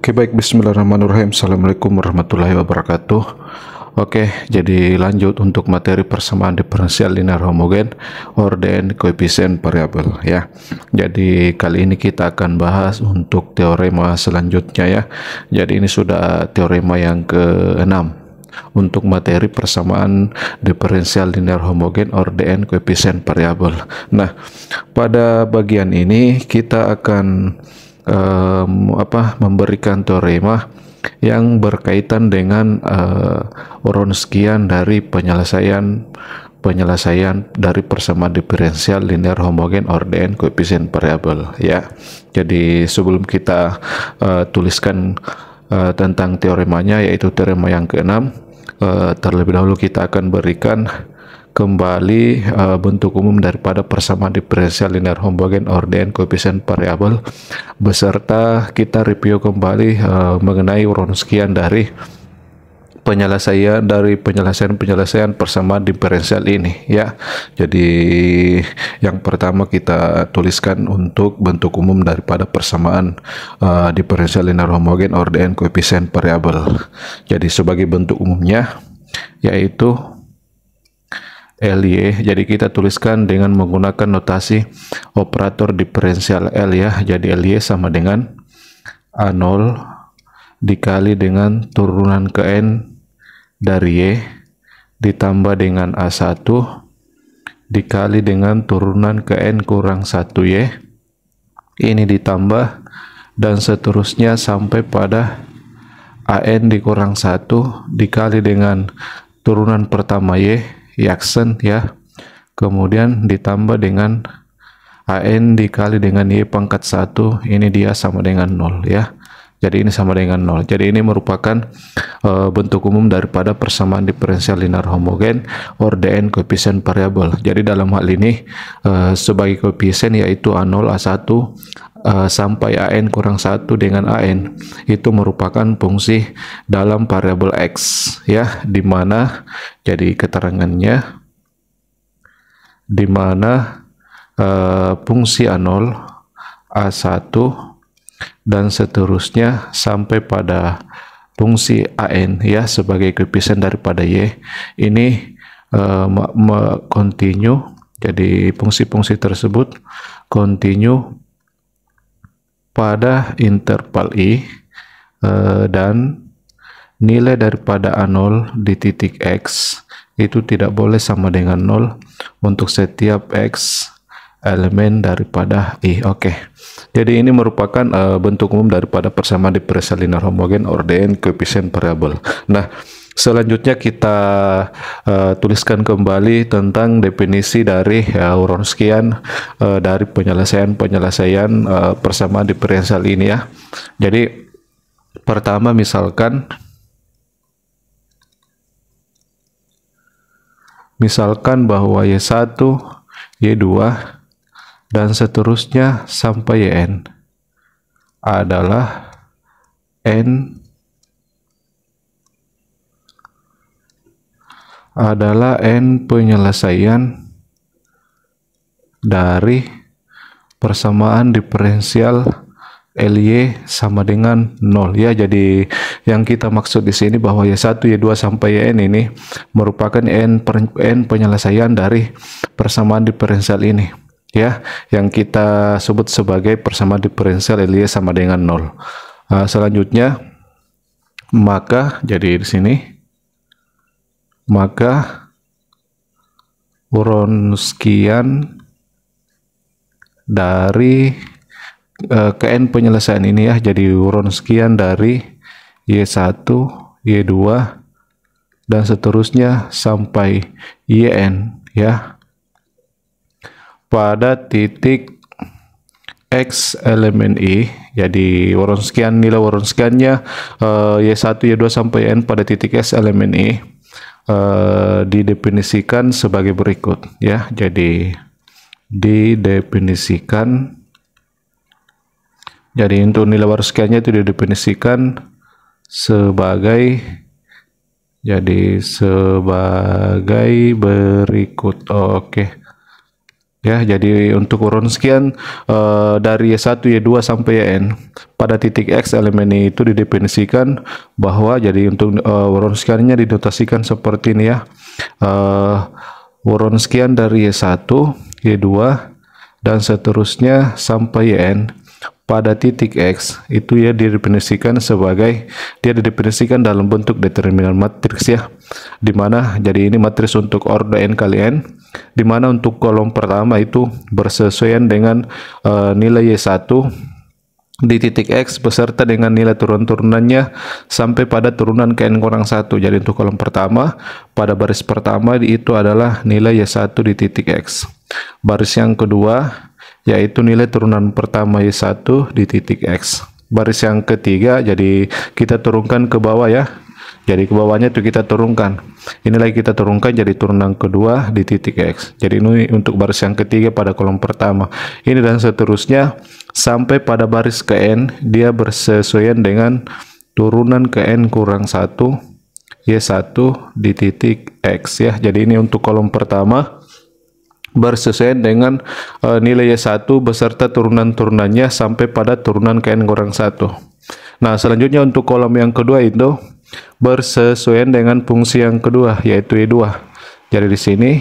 Oke, baik, bismillahirrahmanirrahim. Assalamualaikum warahmatullahi wabarakatuh. Oke, jadi lanjut untuk materi persamaan diferensial linear homogen, ordern, koefisien variabel ya. Jadi kali ini kita akan bahas untuk teorema selanjutnya ya. Jadi ini sudah teorema yang ke-6 untuk materi persamaan diferensial linear homogen, ordern, koefisien variabel. Nah, pada bagian ini kita akan memberikan teorema yang berkaitan dengan Wronskian dari penyelesaian dari persamaan diferensial linear homogen, ordern, koefisien variabel ya. Jadi sebelum kita tuliskan tentang teoremanya, yaitu teorema yang ke-6, terlebih dahulu kita akan berikan kembali bentuk umum daripada persamaan diferensial linear homogen, ordern, koefisien variabel, beserta kita review kembali mengenai Wronskian dari penyelesaian persamaan diferensial ini ya. Jadi yang pertama kita tuliskan untuk bentuk umum daripada persamaan diferensial linear homogen, ordern, koefisien variabel. Jadi sebagai bentuk umumnya yaitu LY, jadi kita tuliskan dengan menggunakan notasi operator diferensial L ya. Jadi LY sama dengan A0 dikali dengan turunan ke N dari Y ditambah dengan A1 dikali dengan turunan ke N kurang 1Y, ini ditambah dan seterusnya sampai pada AN dikurang 1 dikali dengan turunan pertama Y, Yaksen ya, kemudian ditambah dengan AN dikali dengan Y pangkat 1, ini dia sama dengan 0 ya. Jadi ini sama dengan 0. Jadi ini merupakan bentuk umum daripada persamaan diferensial linear homogen, ordern, koefisien variabel. Jadi dalam hal ini sebagai koefisien yaitu A0, A1 sampai AN kurang 1 dengan AN itu merupakan fungsi dalam variabel X ya, dimana jadi keterangannya dimana fungsi A0, A1 dan seterusnya sampai pada fungsi AN ya sebagai koefisien daripada Y ini continue. Jadi fungsi-fungsi tersebut continue pada interval I dan nilai daripada A0 di titik X itu tidak boleh sama dengan 0 untuk setiap X elemen daripada I. Oke. Jadi ini merupakan bentuk umum daripada persamaan diferensial linear homogen, ordern, koefisien variabel. Nah, selanjutnya kita tuliskan kembali tentang definisi dari Wronskian dari penyelesaian persamaan diferensial ini ya. Jadi pertama misalkan bahwa Y1, Y2 dan seterusnya sampai Yn adalah N penyelesaian dari persamaan diferensial LY sama dengan 0 ya. Jadi yang kita maksud di sini bahwa Y1, Y2 sampai Yn ini merupakan N penyelesaian dari persamaan diferensial ini ya, yang kita sebut sebagai persamaan diferensial LY sama dengan 0. Selanjutnya maka jadi di sini Wronskian dari Kn penyelesaian ini ya. Jadi Wronskian dari Y1, Y2 dan seterusnya sampai Yn ya pada titik X elemen I. Jadi nilai Wronskiannya Y1, Y2 sampai N pada titik X elemen I didefinisikan sebagai berikut ya. Jadi didefinisikan, jadi untuk nilai Wronskiannya itu didefinisikan sebagai berikut. Oke. Ya, jadi untuk Wronskian dari Y1, Y2 sampai Yn pada titik X elemen itu didefinisikan bahwa jadi untuk Wronskiannya dinotasikan seperti ini ya. Wronskian dari Y1, Y2 dan seterusnya sampai Yn pada titik X itu ya didefinisikan sebagai, dia didefinisikan dalam bentuk determinan matriks ya, dimana jadi ini matriks untuk order n kali n, dimana untuk kolom pertama itu bersesuaian dengan nilai Y1 di titik X beserta dengan nilai turun-turunannya sampai pada turunan ke n kurang 1. Jadi untuk kolom pertama pada baris pertama itu adalah nilai Y1 di titik X. Baris yang kedua yaitu nilai turunan pertama Y1 di titik X. Baris yang ketiga jadi kita turunkan ke bawah ya. Jadi ke bawahnya itu kita turunkan. Ini lagi kita turunkan jadi turunan kedua di titik X. Jadi ini untuk baris yang ketiga pada kolom pertama. Ini dan seterusnya sampai pada baris ke N dia bersesuaian dengan turunan ke N kurang 1 Y1 di titik X ya. Jadi ini untuk kolom pertama bersesuaian dengan nilai Y1 beserta turunan-turunannya sampai pada turunan ke N kurang 1. Nah, selanjutnya untuk kolom yang kedua itu bersesuaian dengan fungsi yang kedua yaitu Y2. Jadi di sini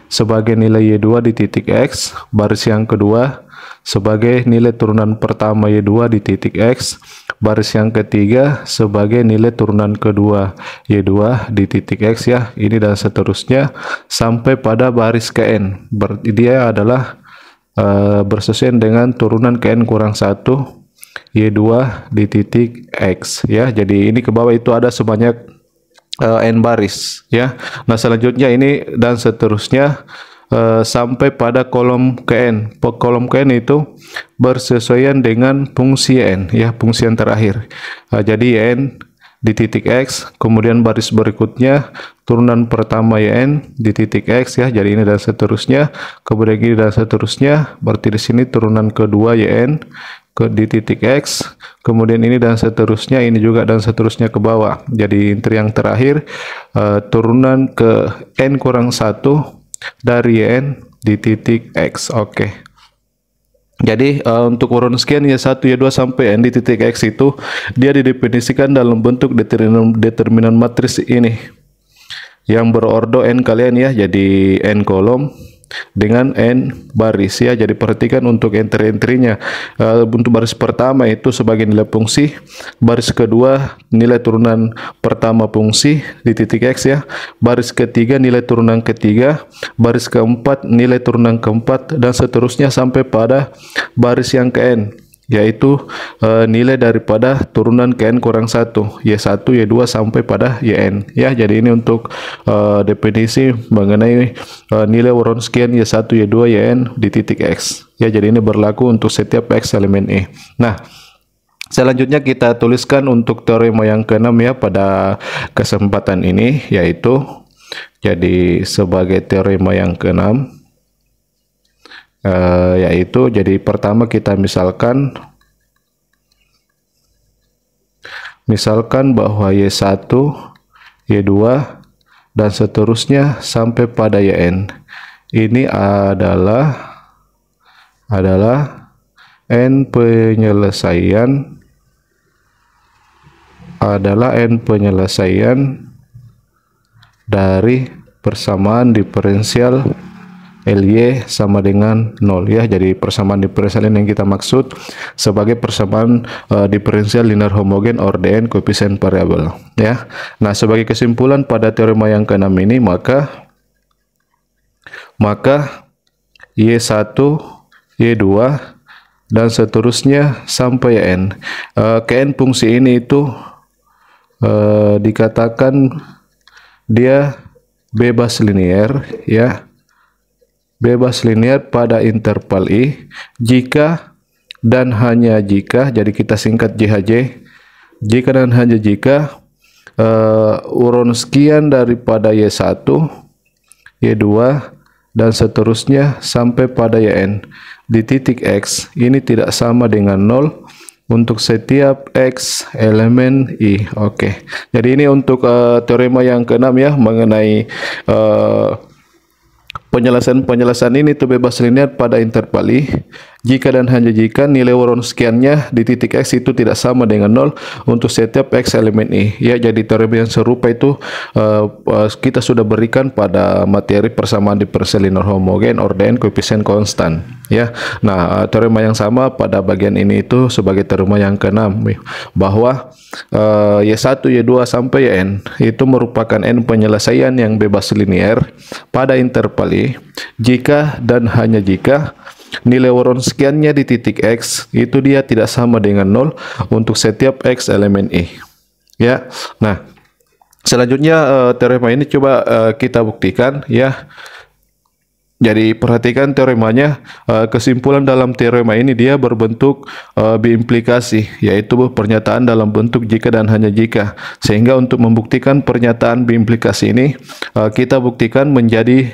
sebagai nilai Y2 di titik X, baris yang kedua sebagai nilai turunan pertama Y2 di titik X, baris yang ketiga sebagai nilai turunan kedua Y2 di titik X ya. Ini dan seterusnya sampai pada baris ke N. Dia adalah bersesuaian dengan turunan ke N kurang 1 Y2 di titik X ya. Jadi ini ke bawah itu ada sebanyak N baris ya. Nah, selanjutnya ini dan seterusnya sampai pada kolom Kn. Kolom Kn itu bersesuaian dengan fungsi n ya, fungsi yang terakhir. Jadi n di titik X, kemudian baris berikutnya turunan pertama yn di titik X ya. Jadi ini dan seterusnya, kemudian ini dan seterusnya. Berarti di sini turunan kedua yn di titik X, kemudian ini dan seterusnya, ini juga dan seterusnya ke bawah. Jadi yang terakhir turunan ke n kurang 1 dari n di titik X. Oke. Jadi untuk Wronskian Y1, Y2 sampai n di titik X itu dia didefinisikan dalam bentuk determinan matriks ini yang berordo n kali n ya. Jadi n kolom dengan n baris ya. Jadi perhatikan untuk entry-entrynya. Untuk baris pertama itu sebagai nilai fungsi, baris kedua nilai turunan pertama fungsi di titik X ya, baris ketiga nilai turunan ketiga, baris keempat nilai turunan keempat, dan seterusnya sampai pada baris yang ke n, yaitu nilai daripada turunan ke n kurang 1 Y1, Y2 sampai pada Yn ya. Jadi ini untuk definisi mengenai nilai Wronskian Y1, Y2, Yn di titik X ya. Jadi ini berlaku untuk setiap X elemen E. Nah, selanjutnya kita tuliskan untuk teorema yang ke-6 ya pada kesempatan ini, yaitu jadi sebagai teorema yang ke-6 yaitu jadi pertama kita misalkan bahwa Y1, Y2 dan seterusnya sampai pada Yn ini adalah n penyelesaian dari persamaan diferensial Ly sama dengan 0 ya. Jadi persamaan diferensial yang kita maksud sebagai persamaan diferensial linear homogen Dn koefisien variabel ya. Nah, sebagai kesimpulan pada teorema yang ke-6 ini maka Y1, Y2 dan seterusnya sampai Yn. Kn fungsi ini itu dikatakan dia bebas linear ya. Bebas linear pada interval I jika dan hanya jika, jadi kita singkat JHJ, jika dan hanya jika Wronskian daripada Y1, Y2 dan seterusnya sampai pada Yn di titik X ini tidak sama dengan 0 untuk setiap X elemen I. Oke. Jadi ini untuk teorema yang ke-6 ya, mengenai Penjelasan ini itu bebas linear pada interval I jika dan hanya jika nilai Wronskiannya di titik X itu tidak sama dengan 0 untuk setiap X elemen I. Ya, jadi teorem yang serupa itu kita sudah berikan pada materi persamaan diferensial linear homogen ordern koefisien konstan. Ya, nah teorema yang sama pada bagian ini itu sebagai teorema yang keenam, bahwa Y1, Y2 sampai Yn itu merupakan N penyelesaian yang bebas linear pada interval I jika dan hanya jika nilai Wronskiannya di titik X itu dia tidak sama dengan 0 untuk setiap X elemen I. Ya, nah selanjutnya teorema ini coba kita buktikan ya. Jadi perhatikan teoremanya, kesimpulan dalam teorema ini dia berbentuk biimplikasi, yaitu pernyataan dalam bentuk jika dan hanya jika. Sehingga untuk membuktikan pernyataan biimplikasi ini, kita buktikan menjadi,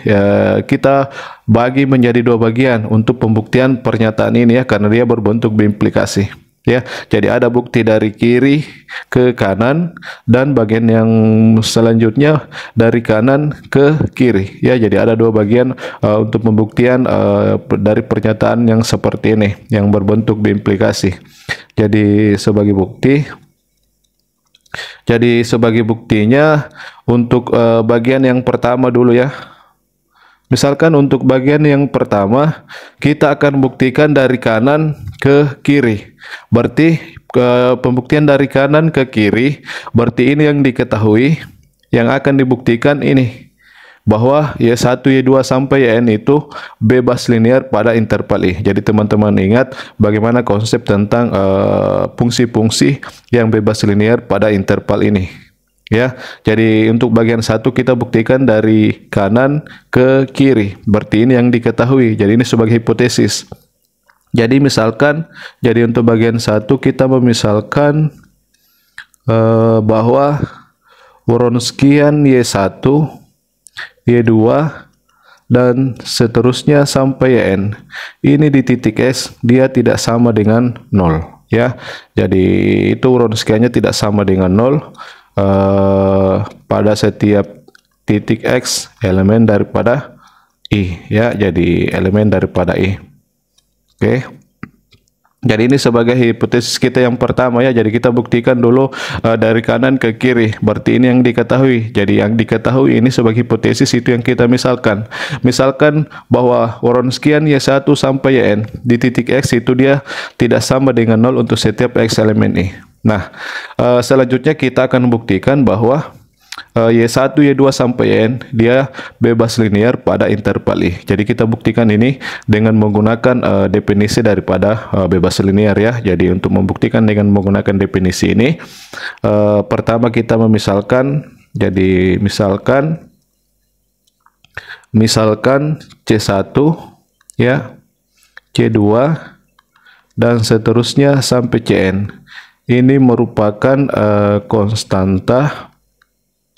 kita bagi menjadi dua bagian untuk pembuktian pernyataan ini ya, karena dia berbentuk biimplikasi. Ya, jadi ada bukti dari kiri ke kanan dan bagian yang selanjutnya dari kanan ke kiri. Ya, jadi ada dua bagian untuk pembuktian dari pernyataan yang seperti ini yang berbentuk biimplikasi. Jadi sebagai buktinya untuk bagian yang pertama dulu ya. Misalkan untuk bagian yang pertama, kita akan buktikan dari kanan ke kiri. Berarti pembuktian dari kanan ke kiri, berarti ini yang diketahui, yang akan dibuktikan ini. Bahwa Y1, Y2 sampai Yn itu bebas linear pada interval I. Jadi teman-teman ingat bagaimana konsep tentang fungsi-fungsi yang bebas linear pada interval ini. Ya, jadi untuk bagian satu kita buktikan dari kanan ke kiri. Berarti ini yang diketahui. Jadi ini sebagai hipotesis. Jadi misalkan, jadi untuk bagian satu kita memisalkan bahwa Wronskian Y1, Y2 dan seterusnya sampai Yn. Ini di titik S dia tidak sama dengan 0. Ya, jadi itu Wronskiannya tidak sama dengan 0. Pada setiap titik X elemen daripada I ya, jadi elemen daripada I. Oke. Jadi ini sebagai hipotesis kita yang pertama ya. Jadi kita buktikan dulu dari kanan ke kiri. Berarti ini yang diketahui. Jadi yang diketahui ini sebagai hipotesis itu yang kita misalkan. Misalkan bahwa Wronskian Y1 sampai Yn di titik X itu dia tidak sama dengan 0 untuk setiap X elemen I. Nah, selanjutnya kita akan buktikan bahwa Y1, Y2 sampai Yn dia bebas linear pada interval I. Jadi kita buktikan ini dengan menggunakan definisi daripada bebas linear ya. Jadi untuk membuktikan dengan menggunakan definisi ini, pertama kita memisalkan, jadi misalkan C1 ya, C2 dan seterusnya sampai Cn. Ini merupakan konstanta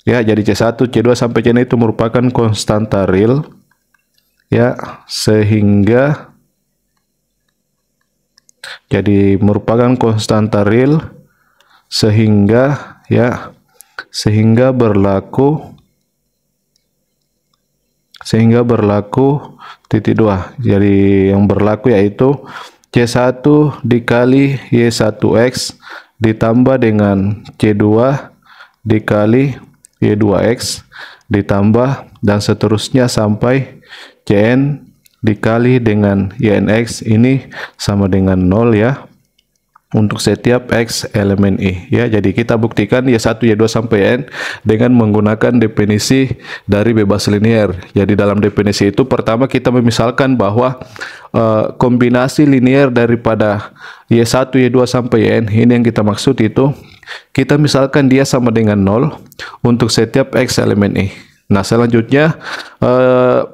ya, jadi C1, C2 sampai Cn itu merupakan konstanta real ya, sehingga jadi merupakan konstanta real sehingga ya, sehingga berlaku titik 2. Jadi yang berlaku yaitu C1 dikali Y1X ditambah dengan C2 dikali Y2X ditambah dan seterusnya sampai Cn dikali dengan Ynx ini sama dengan 0 ya untuk setiap X elemen I ya. Jadi kita buktikan Y1, Y2 sampai N dengan menggunakan definisi dari bebas linear. Jadi dalam definisi itu pertama kita memisalkan bahwa kombinasi linear daripada Y1, Y2 sampai N ini yang kita maksud itu kita misalkan dia sama dengan 0 untuk setiap X elemen I. Nah selanjutnya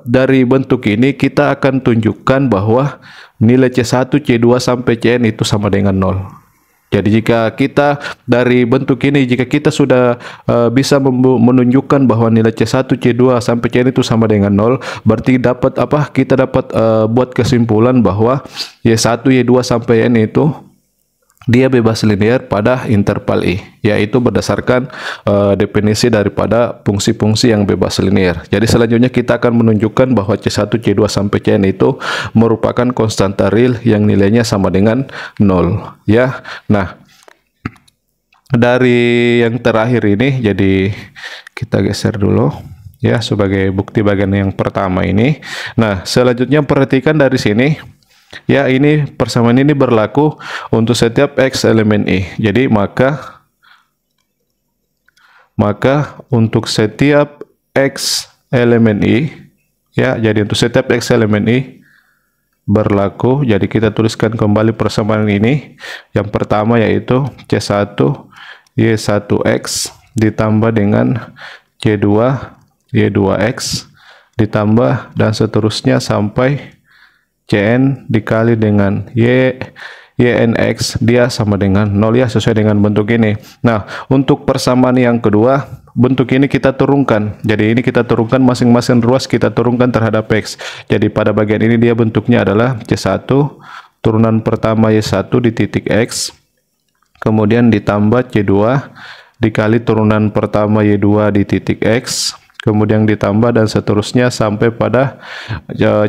dari bentuk ini kita akan tunjukkan bahwa nilai C1, C2 sampai Cn itu sama dengan 0. Jadi jika kita dari bentuk ini, jika kita sudah bisa menunjukkan bahwa nilai C1, C2 sampai Cn itu sama dengan 0, berarti dapat apa? Kita dapat buat kesimpulan bahwa Y1, Y2 sampai N itu dia bebas linear pada interval I, yaitu berdasarkan definisi daripada fungsi-fungsi yang bebas linear. Jadi selanjutnya kita akan menunjukkan bahwa C1, C2 sampai Cn itu merupakan konstanta real yang nilainya sama dengan 0 ya. Nah, dari yang terakhir ini, jadi kita geser dulu ya sebagai bukti bagian yang pertama ini. Nah, selanjutnya perhatikan dari sini. Ya, ini persamaan ini berlaku untuk setiap X elemen I. Jadi maka untuk setiap X elemen I, ya, jadi untuk setiap X elemen I berlaku. Jadi kita tuliskan kembali persamaan ini. Yang pertama yaitu C1 Y1X ditambah dengan C2 Y2X ditambah dan seterusnya sampai Cn dikali dengan Ynx, dia sama dengan 0 ya, sesuai dengan bentuk ini. Nah, untuk persamaan yang kedua, bentuk ini kita turunkan. Jadi ini kita turunkan masing-masing ruas, kita turunkan terhadap X. Jadi pada bagian ini dia bentuknya adalah C1 turunan pertama Y1 di titik X, kemudian ditambah C2 dikali turunan pertama Y2 di titik X, kemudian ditambah dan seterusnya sampai pada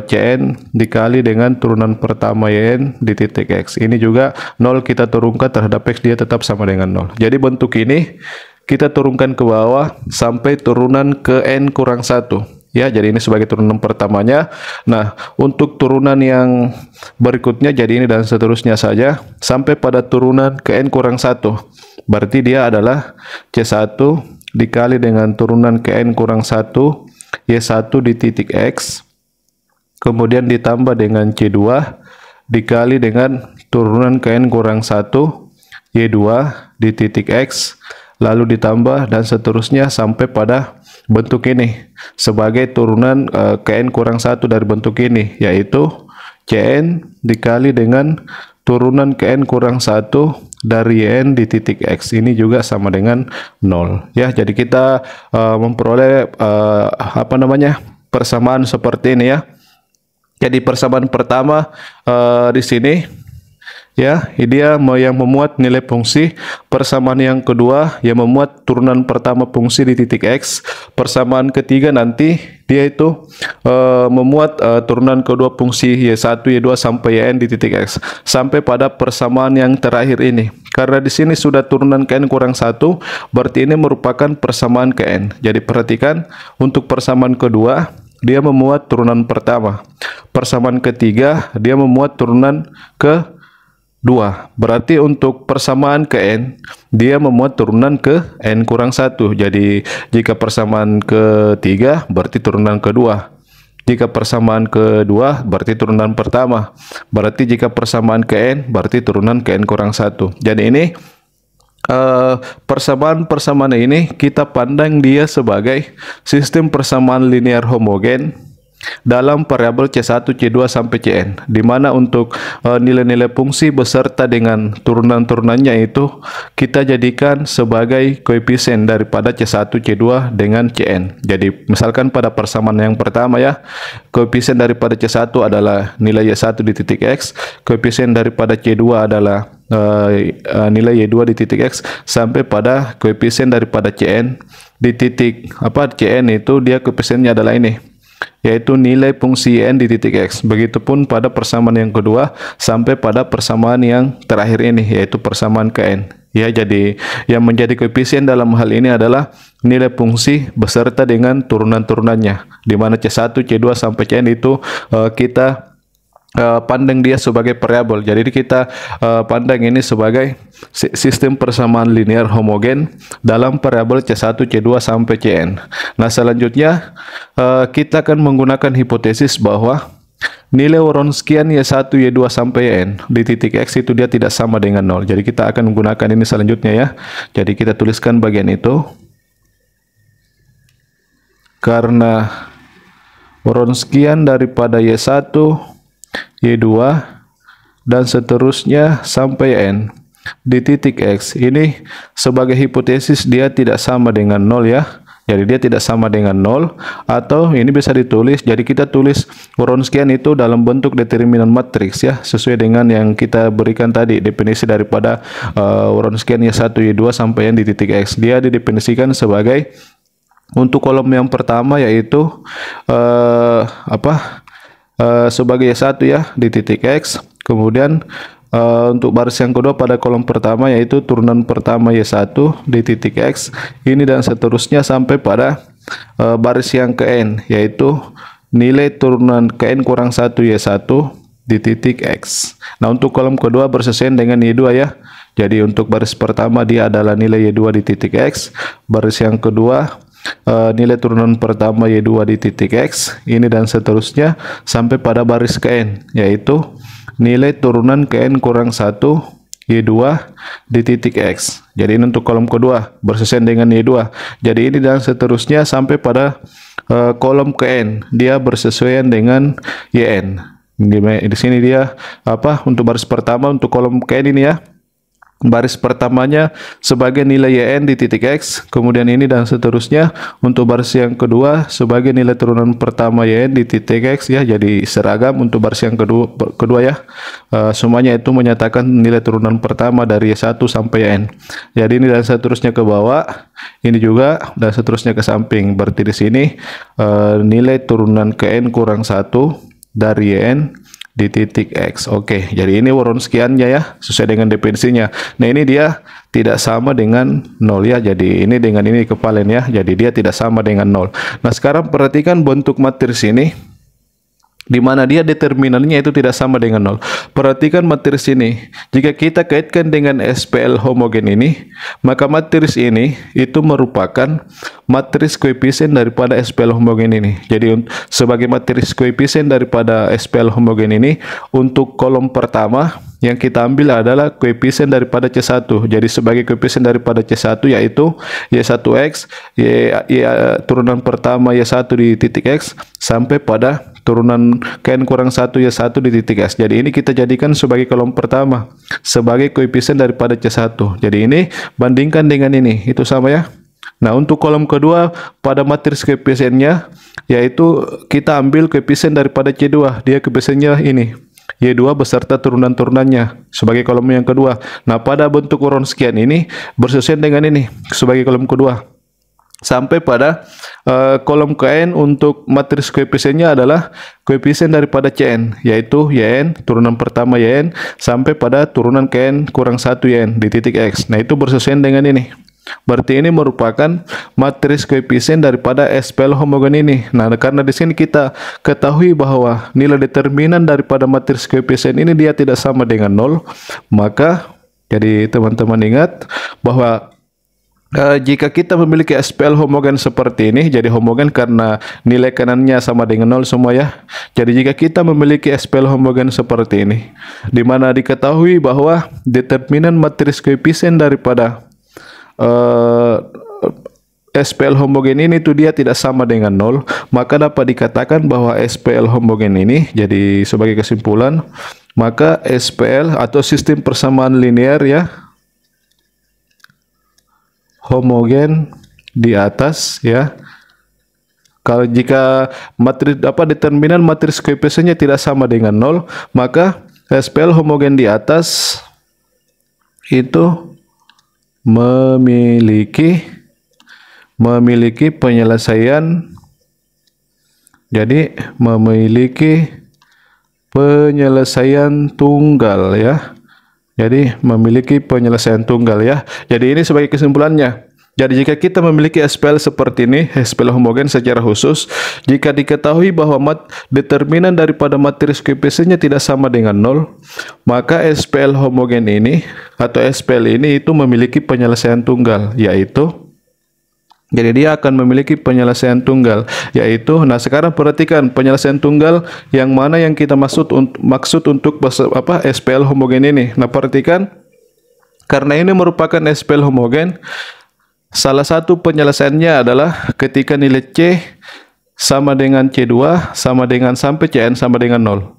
Cn dikali dengan turunan pertama Yn di titik X. Ini juga 0 kita turunkan terhadap X, dia tetap sama dengan 0. Jadi bentuk ini kita turunkan ke bawah sampai turunan ke N kurang 1. Ya, jadi ini sebagai turunan pertamanya. Nah, untuk turunan yang berikutnya jadi ini dan seterusnya saja sampai pada turunan ke N kurang 1. Berarti dia adalah C1 dikali dengan turunan ke N kurang 1 Y1 di titik X, kemudian ditambah dengan C2 dikali dengan turunan ke N kurang 1 Y2 di titik X, lalu ditambah dan seterusnya sampai pada bentuk ini sebagai turunan ke N kurang 1 dari bentuk ini, yaitu Cn dikali dengan turunan ke N kurang 1 dari Yn di titik X. Ini juga sama dengan 0 ya. Jadi kita memperoleh persamaan seperti ini ya. Jadi persamaan pertama di sini ya, dia yang memuat nilai fungsi. Persamaan yang kedua yang memuat turunan pertama fungsi di titik X. Persamaan ketiga nanti dia itu memuat turunan kedua fungsi Y1, Y2 sampai Yn di titik X. Sampai pada persamaan yang terakhir ini. Karena di sini sudah turunan ke N kurang 1, berarti ini merupakan persamaan ke N. Jadi perhatikan, untuk persamaan kedua dia memuat turunan pertama. Persamaan ketiga dia memuat turunan ke 2. Berarti untuk persamaan ke N, dia memuat turunan ke N kurang 1. Jadi jika persamaan ketiga berarti turunan kedua. Jika persamaan kedua berarti turunan pertama. Berarti jika persamaan ke N berarti turunan ke N kurang 1. Jadi ini persamaan ini kita pandang dia sebagai sistem persamaan linear homogen dalam variabel C1, C2 sampai Cn, di mana untuk nilai-nilai fungsi beserta dengan turunan-turunannya itu kita jadikan sebagai koefisien daripada C1, C2 dengan Cn. Jadi misalkan pada persamaan yang pertama ya, koefisien daripada C1 adalah nilai Y1 di titik X, koefisien daripada C2 adalah nilai Y2 di titik X, sampai pada koefisien daripada Cn di titik Cn itu dia koefisiennya adalah ini, yaitu nilai fungsi N di titik X. Begitupun pada persamaan yang kedua sampai pada persamaan yang terakhir ini, yaitu persamaan ke N. Ya, jadi yang menjadi koefisien dalam hal ini adalah nilai fungsi beserta dengan turunan-turunannya, di mana C1, C2 sampai Cn itu kita pandang dia sebagai variabel. Jadi kita pandang ini sebagai sistem persamaan linear homogen dalam variabel C1, C2 sampai Cn. Nah, selanjutnya kita akan menggunakan hipotesis bahwa nilai Wronskian Y1, Y2 sampai Yn di titik X itu dia tidak sama dengan 0. Jadi kita akan menggunakan ini selanjutnya ya. Jadi kita tuliskan bagian itu. Karena Wronskian daripada Y1, Y2 dan seterusnya sampai N di titik X ini sebagai hipotesis dia tidak sama dengan 0 ya. Jadi dia tidak sama dengan 0, atau ini bisa ditulis, jadi kita tulis Wronskian itu dalam bentuk determinan matriks ya, sesuai dengan yang kita berikan tadi, definisi daripada Wronskian Y1 Y2 sampai yang di titik X. Dia didefinisikan sebagai untuk kolom yang pertama yaitu sebagai Y1 ya di titik X. Kemudian untuk baris yang kedua pada kolom pertama yaitu turunan pertama Y1 di titik X ini, dan seterusnya sampai pada baris yang ke N yaitu nilai turunan ke N kurang 1 Y1 di titik X. Nah, untuk kolom kedua bersesuaian dengan Y2 ya. Jadi untuk baris pertama dia adalah nilai Y2 di titik X, baris yang kedua nilai turunan pertama Y2 di titik X ini, dan seterusnya sampai pada baris ke N yaitu nilai turunan ke N kurang 1 Y2 di titik X. Jadi ini untuk kolom kedua bersesuaian dengan Y2. Jadi ini dan seterusnya sampai pada kolom ke N dia bersesuaian dengan YN. Di sini dia untuk baris pertama untuk kolom ke N ini ya. Baris pertamanya sebagai nilai YN di titik X, kemudian ini dan seterusnya untuk baris yang kedua sebagai nilai turunan pertama YN di titik X ya. Jadi seragam untuk baris yang kedua ya. Semuanya itu menyatakan nilai turunan pertama dari Y1 sampai YN. Jadi ini dan seterusnya ke bawah, ini juga dan seterusnya ke samping. Berarti di sini nilai turunan ke N kurang 1 dari YN di titik X. Oke, jadi ini Wronskiannya ya, sesuai dengan definisinya. Nah, ini dia tidak sama dengan 0 ya. Jadi ini dengan ini kepalen ya. Jadi dia tidak sama dengan 0. Nah, sekarang perhatikan bentuk matris ini, di mana dia determinannya itu tidak sama dengan 0. Perhatikan matris ini. Jika kita kaitkan dengan SPL homogen ini, maka matris ini itu merupakan matris koefisien daripada SPL homogen ini. Jadi sebagai matris koefisien daripada SPL homogen ini, untuk kolom pertama yang kita ambil adalah koefisien daripada C1. Jadi sebagai koefisien daripada C1 yaitu Y1X, turunan pertama Y1 di titik X sampai pada turunan Kn kurang 1 Y1 di titik X. Jadi ini kita jadikan sebagai kolom pertama sebagai koefisien daripada C1. Jadi ini bandingkan dengan ini, itu sama ya. Nah, untuk kolom kedua pada matris koefisiennya yaitu kita ambil koefisien daripada C2. Dia koefisiennya ini Y2 beserta turunan-turunannya sebagai kolom yang kedua. Nah, pada bentuk Wronskian ini bersesuaian dengan ini sebagai kolom kedua. Sampai pada kolom Kn untuk matris koefisiennya adalah koefisien daripada Cn, yaitu Yn, turunan pertama Yn, sampai pada turunan Kn kurang 1 Yn di titik X. Nah, itu bersesuaian dengan ini. Berarti ini merupakan matris koefisien daripada SPL homogen ini. Nah, karena di sini kita ketahui bahwa nilai determinan daripada matris koefisien ini dia tidak sama dengan 0, maka jadi teman-teman ingat bahwa jika kita memiliki SPL homogen seperti ini, jadi homogen karena nilai kanannya sama dengan 0 semua ya. Jadi jika kita memiliki SPL homogen seperti ini, di mana diketahui bahwa determinan matris koefisien daripada SPL homogen ini itu dia tidak sama dengan 0, maka dapat dikatakan bahwa SPL homogen ini, jadi sebagai kesimpulan, maka SPL atau sistem persamaan linear ya, homogen di atas ya. Kalau jika matris determinan matris koefisiennya tidak sama dengan 0, maka SPL homogen di atas itu memiliki penyelesaian, jadi memiliki penyelesaian tunggal ya. Jadi memiliki penyelesaian tunggal ya. Jadi ini sebagai kesimpulannya. Jadi jika kita memiliki SPL seperti ini, SPL homogen secara khusus, jika diketahui bahwa determinan daripada matris koefisiennya tidak sama dengan 0, maka SPL homogen ini atau SPL ini itu memiliki penyelesaian tunggal, yaitu jadi dia akan memiliki penyelesaian tunggal, yaitu, nah sekarang perhatikan penyelesaian tunggal yang mana yang kita maksud untuk SPL homogen ini. Nah, perhatikan, karena ini merupakan SPL homogen, salah satu penyelesaiannya adalah ketika nilai C sama dengan C2 sama dengan sampai Cn sama dengan 0.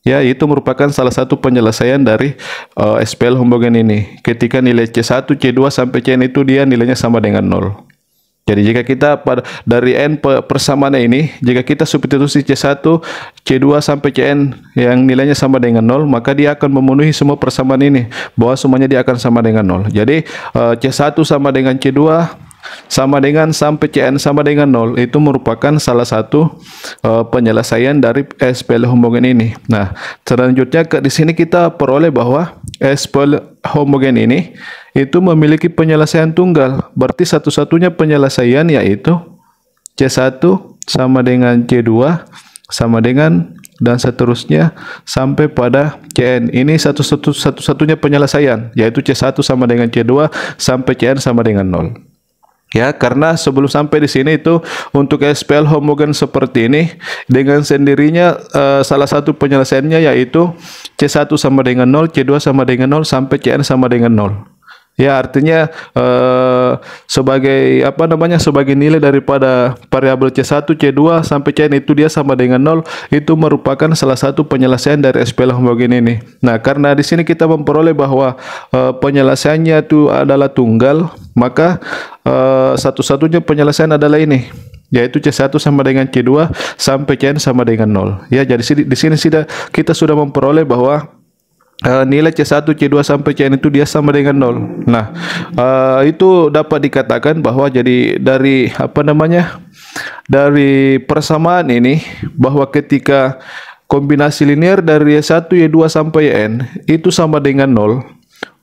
Ya, itu merupakan salah satu penyelesaian dari SPL homogen ini. Ketika nilai C1, C2 sampai Cn itu dia nilainya sama dengan 0. Jadi jika kita dari n persamaan ini, jika kita substitusi C1, C2 sampai Cn yang nilainya sama dengan 0, maka dia akan memenuhi semua persamaan ini, bahwa semuanya dia akan sama dengan 0. Jadi C1 sama dengan C2 sama dengan sampai Cn sama dengan 0, itu merupakan salah satu penyelesaian dari SPL homogen ini. Nah, selanjutnya di sini kita peroleh bahwa SPL homogen ini itu memiliki penyelesaian tunggal. Berarti satu-satunya penyelesaian yaitu C1 sama dengan C2 sama dengan dan seterusnya sampai pada Cn. Ini satu-satunya penyelesaian, yaitu C1 sama dengan C2 sampai Cn sama dengan 0. Ya, karena sebelum sampai di sini itu untuk SPL homogen seperti ini dengan sendirinya salah satu penyelesaiannya yaitu C1 sama dengan 0, C2 sama dengan 0 sampai Cn sama dengan 0. Ya, artinya sebagai sebagai nilai daripada variabel C1, C2 sampai Cn itu dia sama dengan 0, itu merupakan salah satu penyelesaian dari SPL homogen ini. Nah, karena di sini kita memperoleh bahwa penyelesaiannya itu adalah tunggal, maka satu-satunya penyelesaian adalah ini, yaitu C1 sama dengan C2 sampai Cn sama dengan 0. Ya, jadi di sini kita sudah memperoleh bahwa nilai C1, C2 sampai Cn itu dia sama dengan 0. Nah, itu dapat dikatakan bahwa jadi dari dari persamaan ini, bahwa ketika kombinasi linear dari Y1, Y2 sampai Yn itu sama dengan 0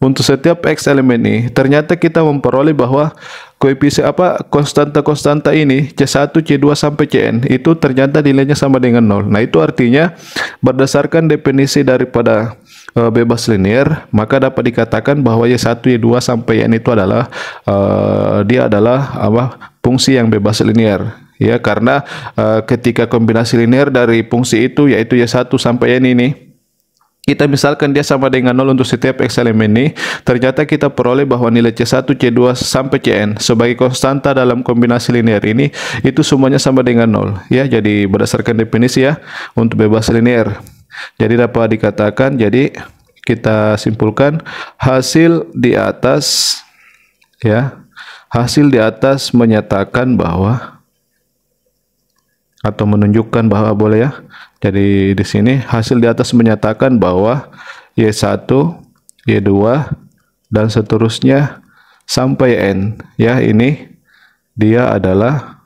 untuk setiap X elemen ini, ternyata kita memperoleh bahwa koefisien konstanta ini C1, C2 sampai Cn itu ternyata nilainya sama dengan 0. Nah, itu artinya berdasarkan definisi daripada bebas linear, maka dapat dikatakan bahwa Y1, Y2 sampai Yn itu adalah dia adalah fungsi yang bebas linear. Ya, karena ketika kombinasi linear dari fungsi itu yaitu Y1 sampai N ini, kita misalkan dia sama dengan 0 untuk setiap X elemen ini, ternyata kita peroleh bahwa nilai C1, C2 sampai Cn sebagai konstanta dalam kombinasi linear ini itu semuanya sama dengan 0. Ya, jadi berdasarkan definisi ya untuk bebas linear. Jadi dapat dikatakan, jadi kita simpulkan hasil di atas menyatakan bahwa atau menunjukkan bahwa boleh ya. Jadi di sini hasil di atas menyatakan bahwa Y1, Y2 dan seterusnya sampai N ya, ini dia adalah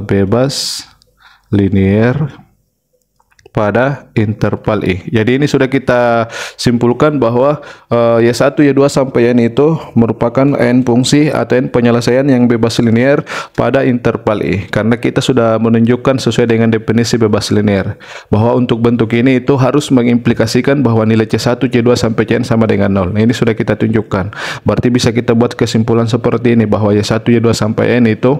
bebas linear pada interval I. Jadi ini sudah kita simpulkan bahwa Y1, Y2 sampai N itu merupakan N fungsi atau N penyelesaian yang bebas linear pada interval I. Karena kita sudah menunjukkan sesuai dengan definisi bebas linear bahwa untuk bentuk ini itu harus mengimplikasikan bahwa nilai C1, C2 sampai Cn sama dengan 0. Nah, ini sudah kita tunjukkan. Berarti bisa kita buat kesimpulan seperti ini bahwa Y1, Y2 sampai N itu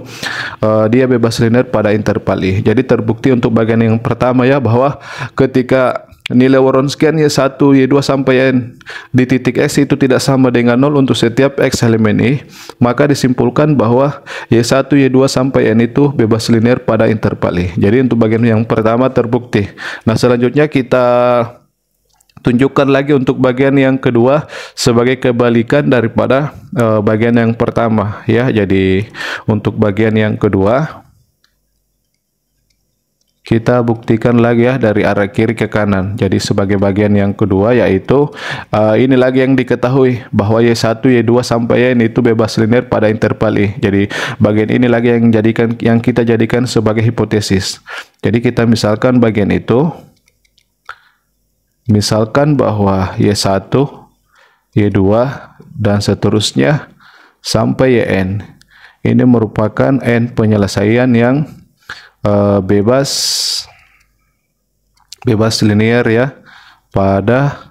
dia bebas linear pada interval I. Jadi terbukti untuk bagian yang pertama ya, bahwa ketika nilai Wronskian Y1, Y2 sampai N di titik X itu tidak sama dengan 0 untuk setiap X elemen I, maka disimpulkan bahwa Y1, Y2 sampai N itu bebas linear pada interval I. Jadi untuk bagian yang pertama terbukti. Nah, selanjutnya kita tunjukkan lagi untuk bagian yang kedua sebagai kebalikan daripada bagian yang pertama ya. Jadi untuk bagian yang kedua kita buktikan lagi ya dari arah kiri ke kanan. Jadi sebagai bagian yang kedua yaitu ini lagi yang diketahui bahwa Y1, Y2 sampai N itu bebas linear pada interval I. Jadi bagian ini lagi yang kita jadikan sebagai hipotesis. Jadi kita misalkan bagian itu, misalkan bahwa Y1, Y2 dan seterusnya sampai Yn ini merupakan N penyelesaian yang bebas linear ya pada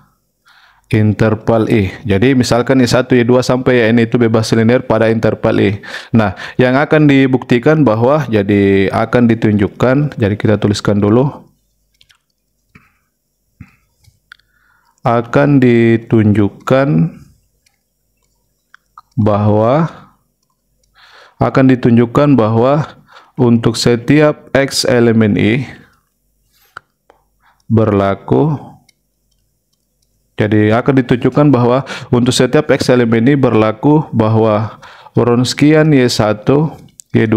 interval I. Jadi misalkan Y1, Y2 sampai N itu bebas linear pada interval I. Nah, yang akan dibuktikan bahwa jadi akan ditunjukkan, jadi kita tuliskan dulu, akan ditunjukkan bahwa untuk setiap X elemen I berlaku, jadi akan ditunjukkan bahwa untuk setiap X elemen I berlaku bahwa Wronskian Y1, Y2,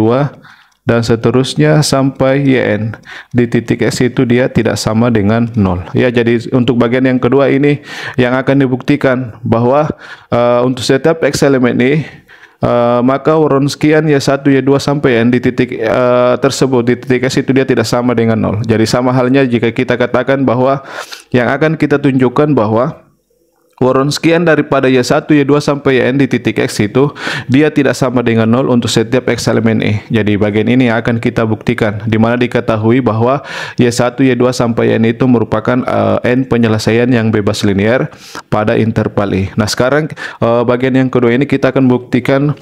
dan seterusnya sampai Yn. Di titik X itu dia tidak sama dengan 0. Ya, jadi untuk bagian yang kedua ini yang akan dibuktikan bahwa untuk setiap X elemen I, maka Wronskian Y1, Y2 sampai N di titik tersebut, di titik S itu dia tidak sama dengan 0. Jadi sama halnya jika kita katakan bahwa yang akan kita tunjukkan bahwa Wronskian daripada Y1, Y2 sampai Yn di titik X itu dia tidak sama dengan 0 untuk setiap X elemen E. Jadi bagian ini akan kita buktikan, di mana diketahui bahwa Y1, Y2 sampai N itu merupakan N penyelesaian yang bebas linear pada interval E. Nah, sekarang bagian yang kedua ini kita akan buktikan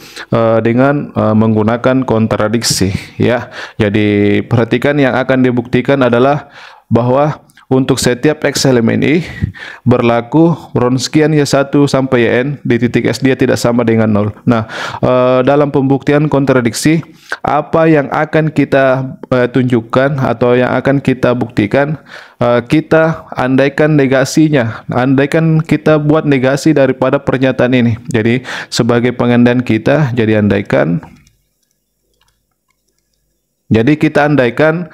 dengan menggunakan kontradiksi, ya. Jadi perhatikan, yang akan dibuktikan adalah bahwa untuk setiap X elemen I berlaku Wronskian Y1 sampai Yn di titik S dia tidak sama dengan 0. Nah, dalam pembuktian kontradiksi, apa yang akan kita tunjukkan atau yang akan kita buktikan, kita andaikan negasinya, andaikan kita buat negasi daripada pernyataan ini. Jadi sebagai pengandaian kita, jadi kita andaikan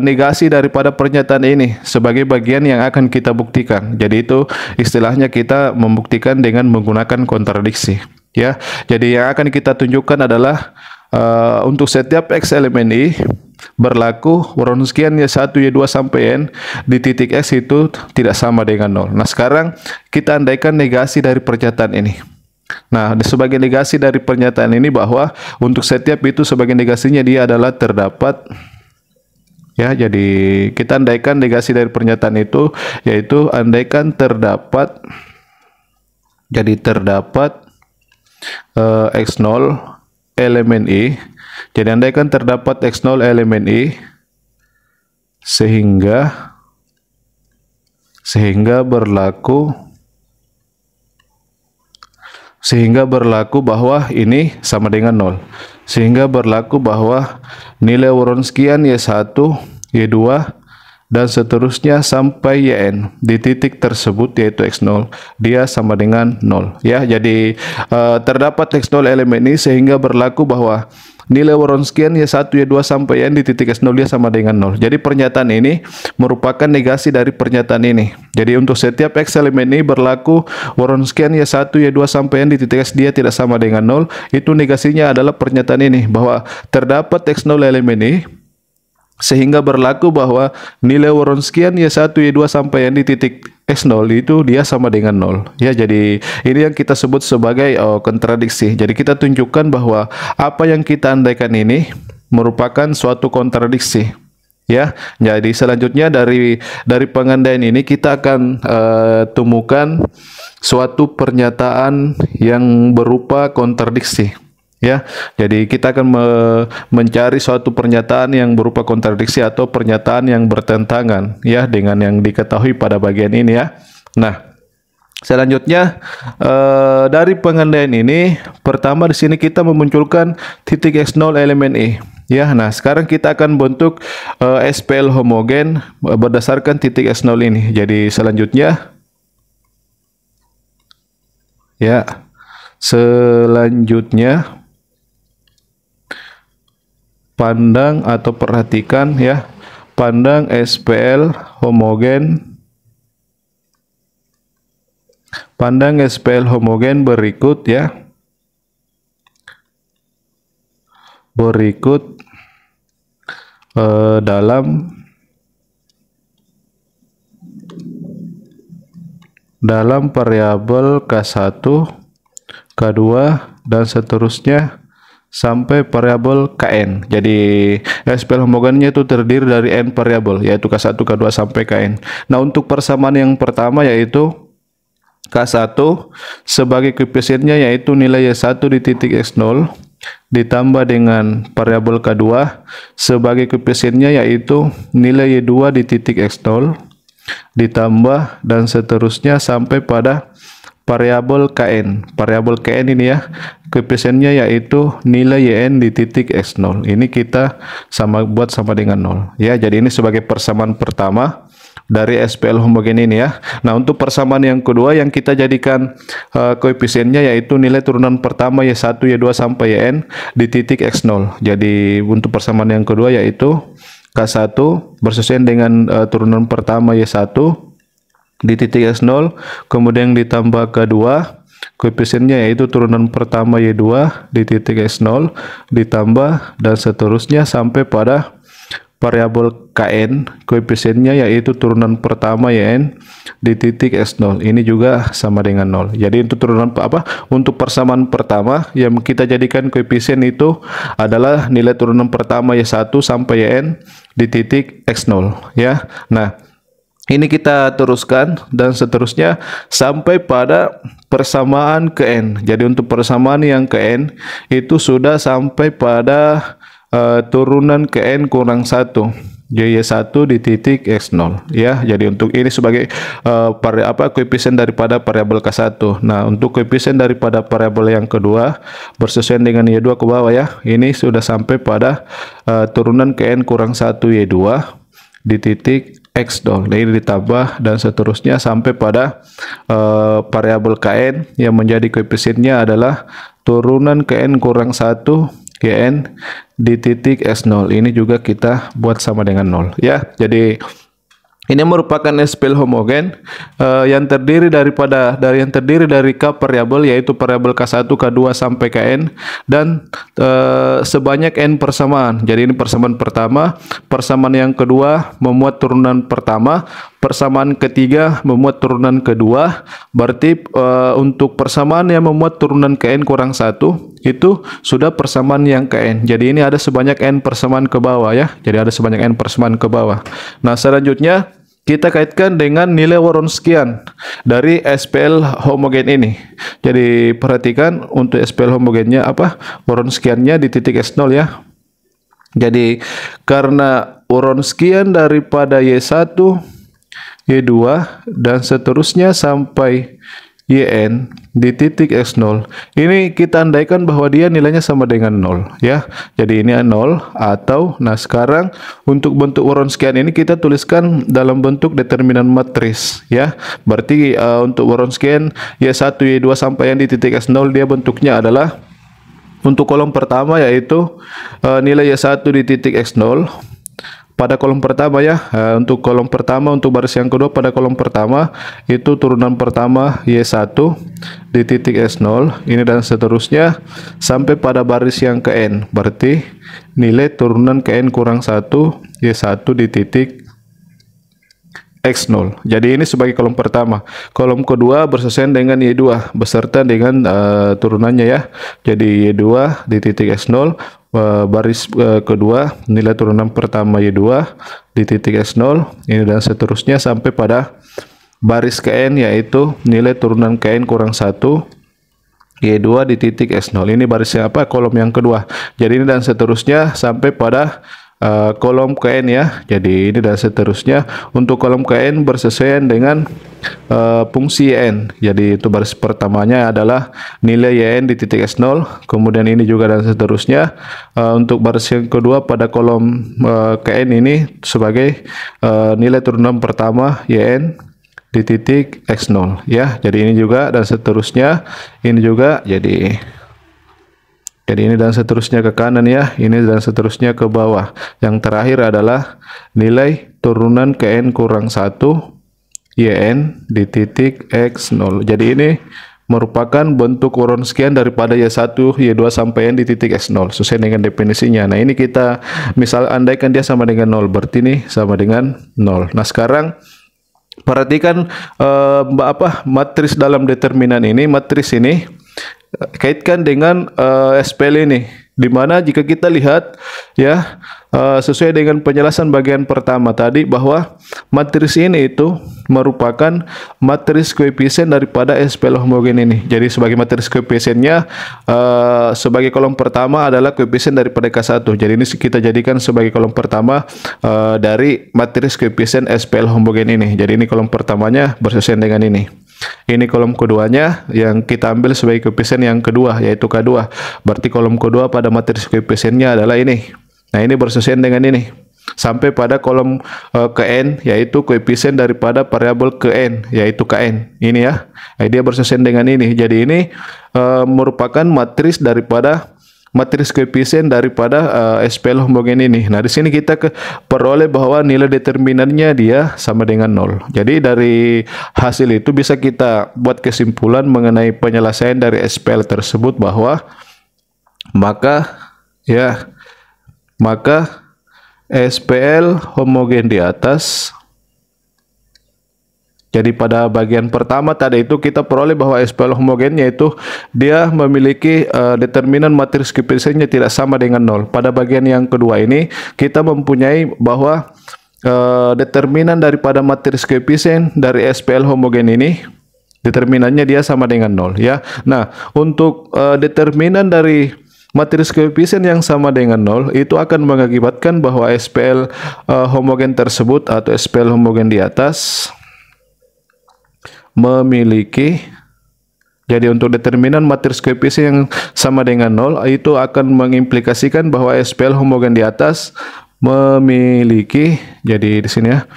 negasi daripada pernyataan ini sebagai bagian yang akan kita buktikan. Jadi itu istilahnya kita membuktikan dengan menggunakan kontradiksi, ya. Jadi yang akan kita tunjukkan adalah untuk setiap X elemen I berlaku Wronskian Y1, Y2 sampai N di titik X itu tidak sama dengan 0. Nah, sekarang kita andaikan negasi dari pernyataan ini. Nah, sebagai negasi dari pernyataan ini bahwa untuk setiap itu sebagai negasinya dia adalah terdapat, ya. Jadi kita andaikan negasi dari pernyataan itu yaitu andaikan terdapat, jadi terdapat X0 elemen I. Jadi andaikan terdapat X0 elemen I sehingga berlaku bahwa ini sama dengan 0. Sehingga berlaku bahwa nilai Wronskian Y1, Y2, dan seterusnya sampai Yn di titik tersebut yaitu X0 dia sama dengan 0, ya. Jadi terdapat X0 elemen ini sehingga berlaku bahwa nilai Wronskian Y1, Y2 sampai N di titik S0 dia sama dengan 0. Jadi pernyataan ini merupakan negasi dari pernyataan ini. Jadi untuk setiap X elemen ini berlaku Wronskian Y1, Y2 sampai N di titik S dia tidak sama dengan 0. Itu negasinya adalah pernyataan ini bahwa terdapat X0 elemen ini sehingga berlaku bahwa nilai Wronskian Y1, Y2 sampai N di titik X0 itu dia sama dengan 0. Ya, jadi ini yang kita sebut sebagai kontradiksi. Jadi kita tunjukkan bahwa apa yang kita andaikan ini merupakan suatu kontradiksi. Ya, jadi selanjutnya dari pengandaian ini kita akan temukan suatu pernyataan yang berupa kontradiksi. Ya, jadi kita akan mencari suatu pernyataan yang berupa kontradiksi atau pernyataan yang bertentangan, ya, dengan yang diketahui pada bagian ini, ya. Nah, selanjutnya dari pengandaian ini, pertama di sini kita memunculkan titik X0 elemen I. Ya, nah sekarang kita akan bentuk SPL homogen berdasarkan titik S0 ini. Jadi selanjutnya, pandang atau perhatikan, ya, pandang SPL homogen, berikut, ya, dalam variabel K1, K2, dan seterusnya sampai variabel Kn. Jadi SPL homogennya itu terdiri dari n variabel, yaitu K1, K2 sampai Kn. Nah, untuk persamaan yang pertama yaitu K1 sebagai koefisiennya yaitu nilai Y1 di titik X0 ditambah dengan variabel K2 sebagai koefisiennya yaitu nilai Y2 di titik X0 ditambah dan seterusnya sampai pada variabel Kn. Variabel Kn ini, ya, koefisiennya yaitu nilai Yn di titik X0. Ini kita buat sama dengan 0. Ya, jadi ini sebagai persamaan pertama dari SPL homogen ini ya. Nah, untuk persamaan yang kedua yang kita jadikan koefisiennya yaitu nilai turunan pertama Y1, Y2 sampai Yn di titik X0. Jadi untuk persamaan yang kedua yaitu K1 bersesuaian dengan turunan pertama Y1 di titik X0, kemudian ditambah K2 koefisiennya yaitu turunan pertama Y2 di titik X0 ditambah dan seterusnya sampai pada variabel Kn koefisiennya yaitu turunan pertama Yn di titik X0. Ini juga sama dengan 0. Jadi untuk turunan untuk persamaan pertama yang kita jadikan koefisien itu adalah nilai turunan pertama Y1 sampai Yn di titik X0 ya. Nah, ini kita teruskan dan seterusnya sampai pada persamaan ke N. Jadi untuk persamaan yang ke N itu sudah sampai pada turunan ke N kurang 1. Y1 di titik X0 ya. Jadi untuk ini sebagai koefisien daripada variabel K1. Nah, untuk koefisien daripada variabel yang kedua bersesuaian dengan Y2 ke bawah ya. Ini sudah sampai pada turunan ke N kurang 1 Y2 di titik X0. Ini ditambah dan seterusnya sampai pada variabel Kn yang menjadi koefisiennya adalah turunan Kn kurang 1 Kn di titik S0. Ini juga kita buat sama dengan 0 ya. Jadi ini merupakan SPL homogen yang terdiri dari K variabel yaitu variabel K1, K2 sampai Kn dan sebanyak N persamaan. Jadi ini persamaan pertama, persamaan yang kedua memuat turunan pertama, persamaan ketiga memuat turunan kedua. Berarti untuk persamaan yang memuat turunan Kn kurang 1 itu sudah persamaan yang Kn. Jadi ini ada sebanyak N persamaan ke bawah ya. Jadi ada sebanyak N persamaan ke bawah. Nah, selanjutnya kita kaitkan dengan nilai Wronskian dari SPL homogen ini. Jadi perhatikan untuk SPL homogennya Wronskiannya di titik S0 ya. Jadi karena Wronskian daripada Y1, Y2 dan seterusnya sampai Yn di titik X0 ini kita andaikan bahwa dia nilainya sama dengan 0 ya. Jadi ini 0 atau sekarang untuk bentuk Wronskian ini kita tuliskan dalam bentuk determinan matris ya. Berarti untuk Wronskian Y1 Y2 sampai yang di titik X0 dia bentuknya adalah untuk kolom pertama yaitu nilai Y1 di titik X0 pada kolom pertama ya. Untuk kolom pertama, untuk baris yang kedua pada kolom pertama itu turunan pertama Y1 di titik S0 ini dan seterusnya sampai pada baris yang ke N. Berarti nilai turunan ke N kurang 1 Y1 di titik X0. Jadi ini sebagai kolom pertama. Kolom kedua bersesuaian dengan Y2 beserta dengan turunannya ya. Jadi Y2 di titik X0 baris kedua nilai turunan pertama Y2 di titik S0 ini dan seterusnya sampai pada baris ke N yaitu nilai turunan ke N kurang 1 Y2 di titik S0. Ini barisnya kolom yang kedua. Jadi ini dan seterusnya sampai pada kolom KN ya. Jadi ini dan seterusnya untuk kolom KN bersesuaian dengan fungsi Yn. Jadi itu baris pertamanya adalah nilai Yn di titik S0, kemudian ini juga dan seterusnya. Untuk baris yang kedua pada kolom KN ini sebagai nilai turunan pertama Yn di titik X0 ya. Jadi ini juga dan seterusnya, ini juga jadi ini dan seterusnya ke kanan ya, ini dan seterusnya ke bawah. Yang terakhir adalah nilai turunan ke N kurang 1 Yn di titik X0. Jadi ini merupakan bentuk Wronskian daripada Y1, Y2 sampai N di titik X0 sesuai dengan definisinya. Nah, ini kita misal andaikan dia sama dengan 0, berarti ini sama dengan 0. Nah, sekarang perhatikan matris dalam determinan ini, matris ini kaitkan dengan SPL ini, dimana jika kita lihat ya sesuai dengan penjelasan bagian pertama tadi bahwa matris ini itu merupakan matris koefisien daripada SPL homogen ini. Jadi sebagai matris koefisiennya sebagai kolom pertama adalah koefisien daripada K1. Jadi ini kita jadikan sebagai kolom pertama dari matris koefisien SPL homogen ini. Jadi ini kolom pertamanya bersesuaian dengan ini. Ini kolom keduanya yang kita ambil sebagai koefisien yang kedua yaitu K2. Berarti kolom kedua pada matris koefisiennya adalah ini. Nah, ini bersesuaian dengan ini. sampai pada kolom Kn, yaitu koefisien daripada variabel Kn, yaitu Kn. Ini ya, dia bersesen dengan ini. Jadi ini merupakan matris daripada matris koefisien daripada SPL homogen ini. Nah, di sini kita peroleh bahwa nilai determinannya dia sama dengan 0. Jadi dari hasil itu bisa kita buat kesimpulan mengenai penyelesaian dari SPL tersebut bahwa maka SPL homogen di atas. Jadi pada bagian pertama tadi itu kita peroleh bahwa SPL homogen yaitu dia memiliki determinan matris koefisiennya tidak sama dengan 0. Pada bagian yang kedua ini kita mempunyai bahwa determinan daripada matris koefisien dari SPL homogen ini determinannya dia sama dengan 0 ya. Nah, untuk determinan dari matris koefisien yang sama dengan 0 itu akan mengakibatkan bahwa SPL homogen tersebut atau SPL homogen di atas memiliki, jadi untuk determinan matris koefisien yang sama dengan 0 itu akan mengimplikasikan bahwa SPL homogen di atas memiliki, jadi di sini ya,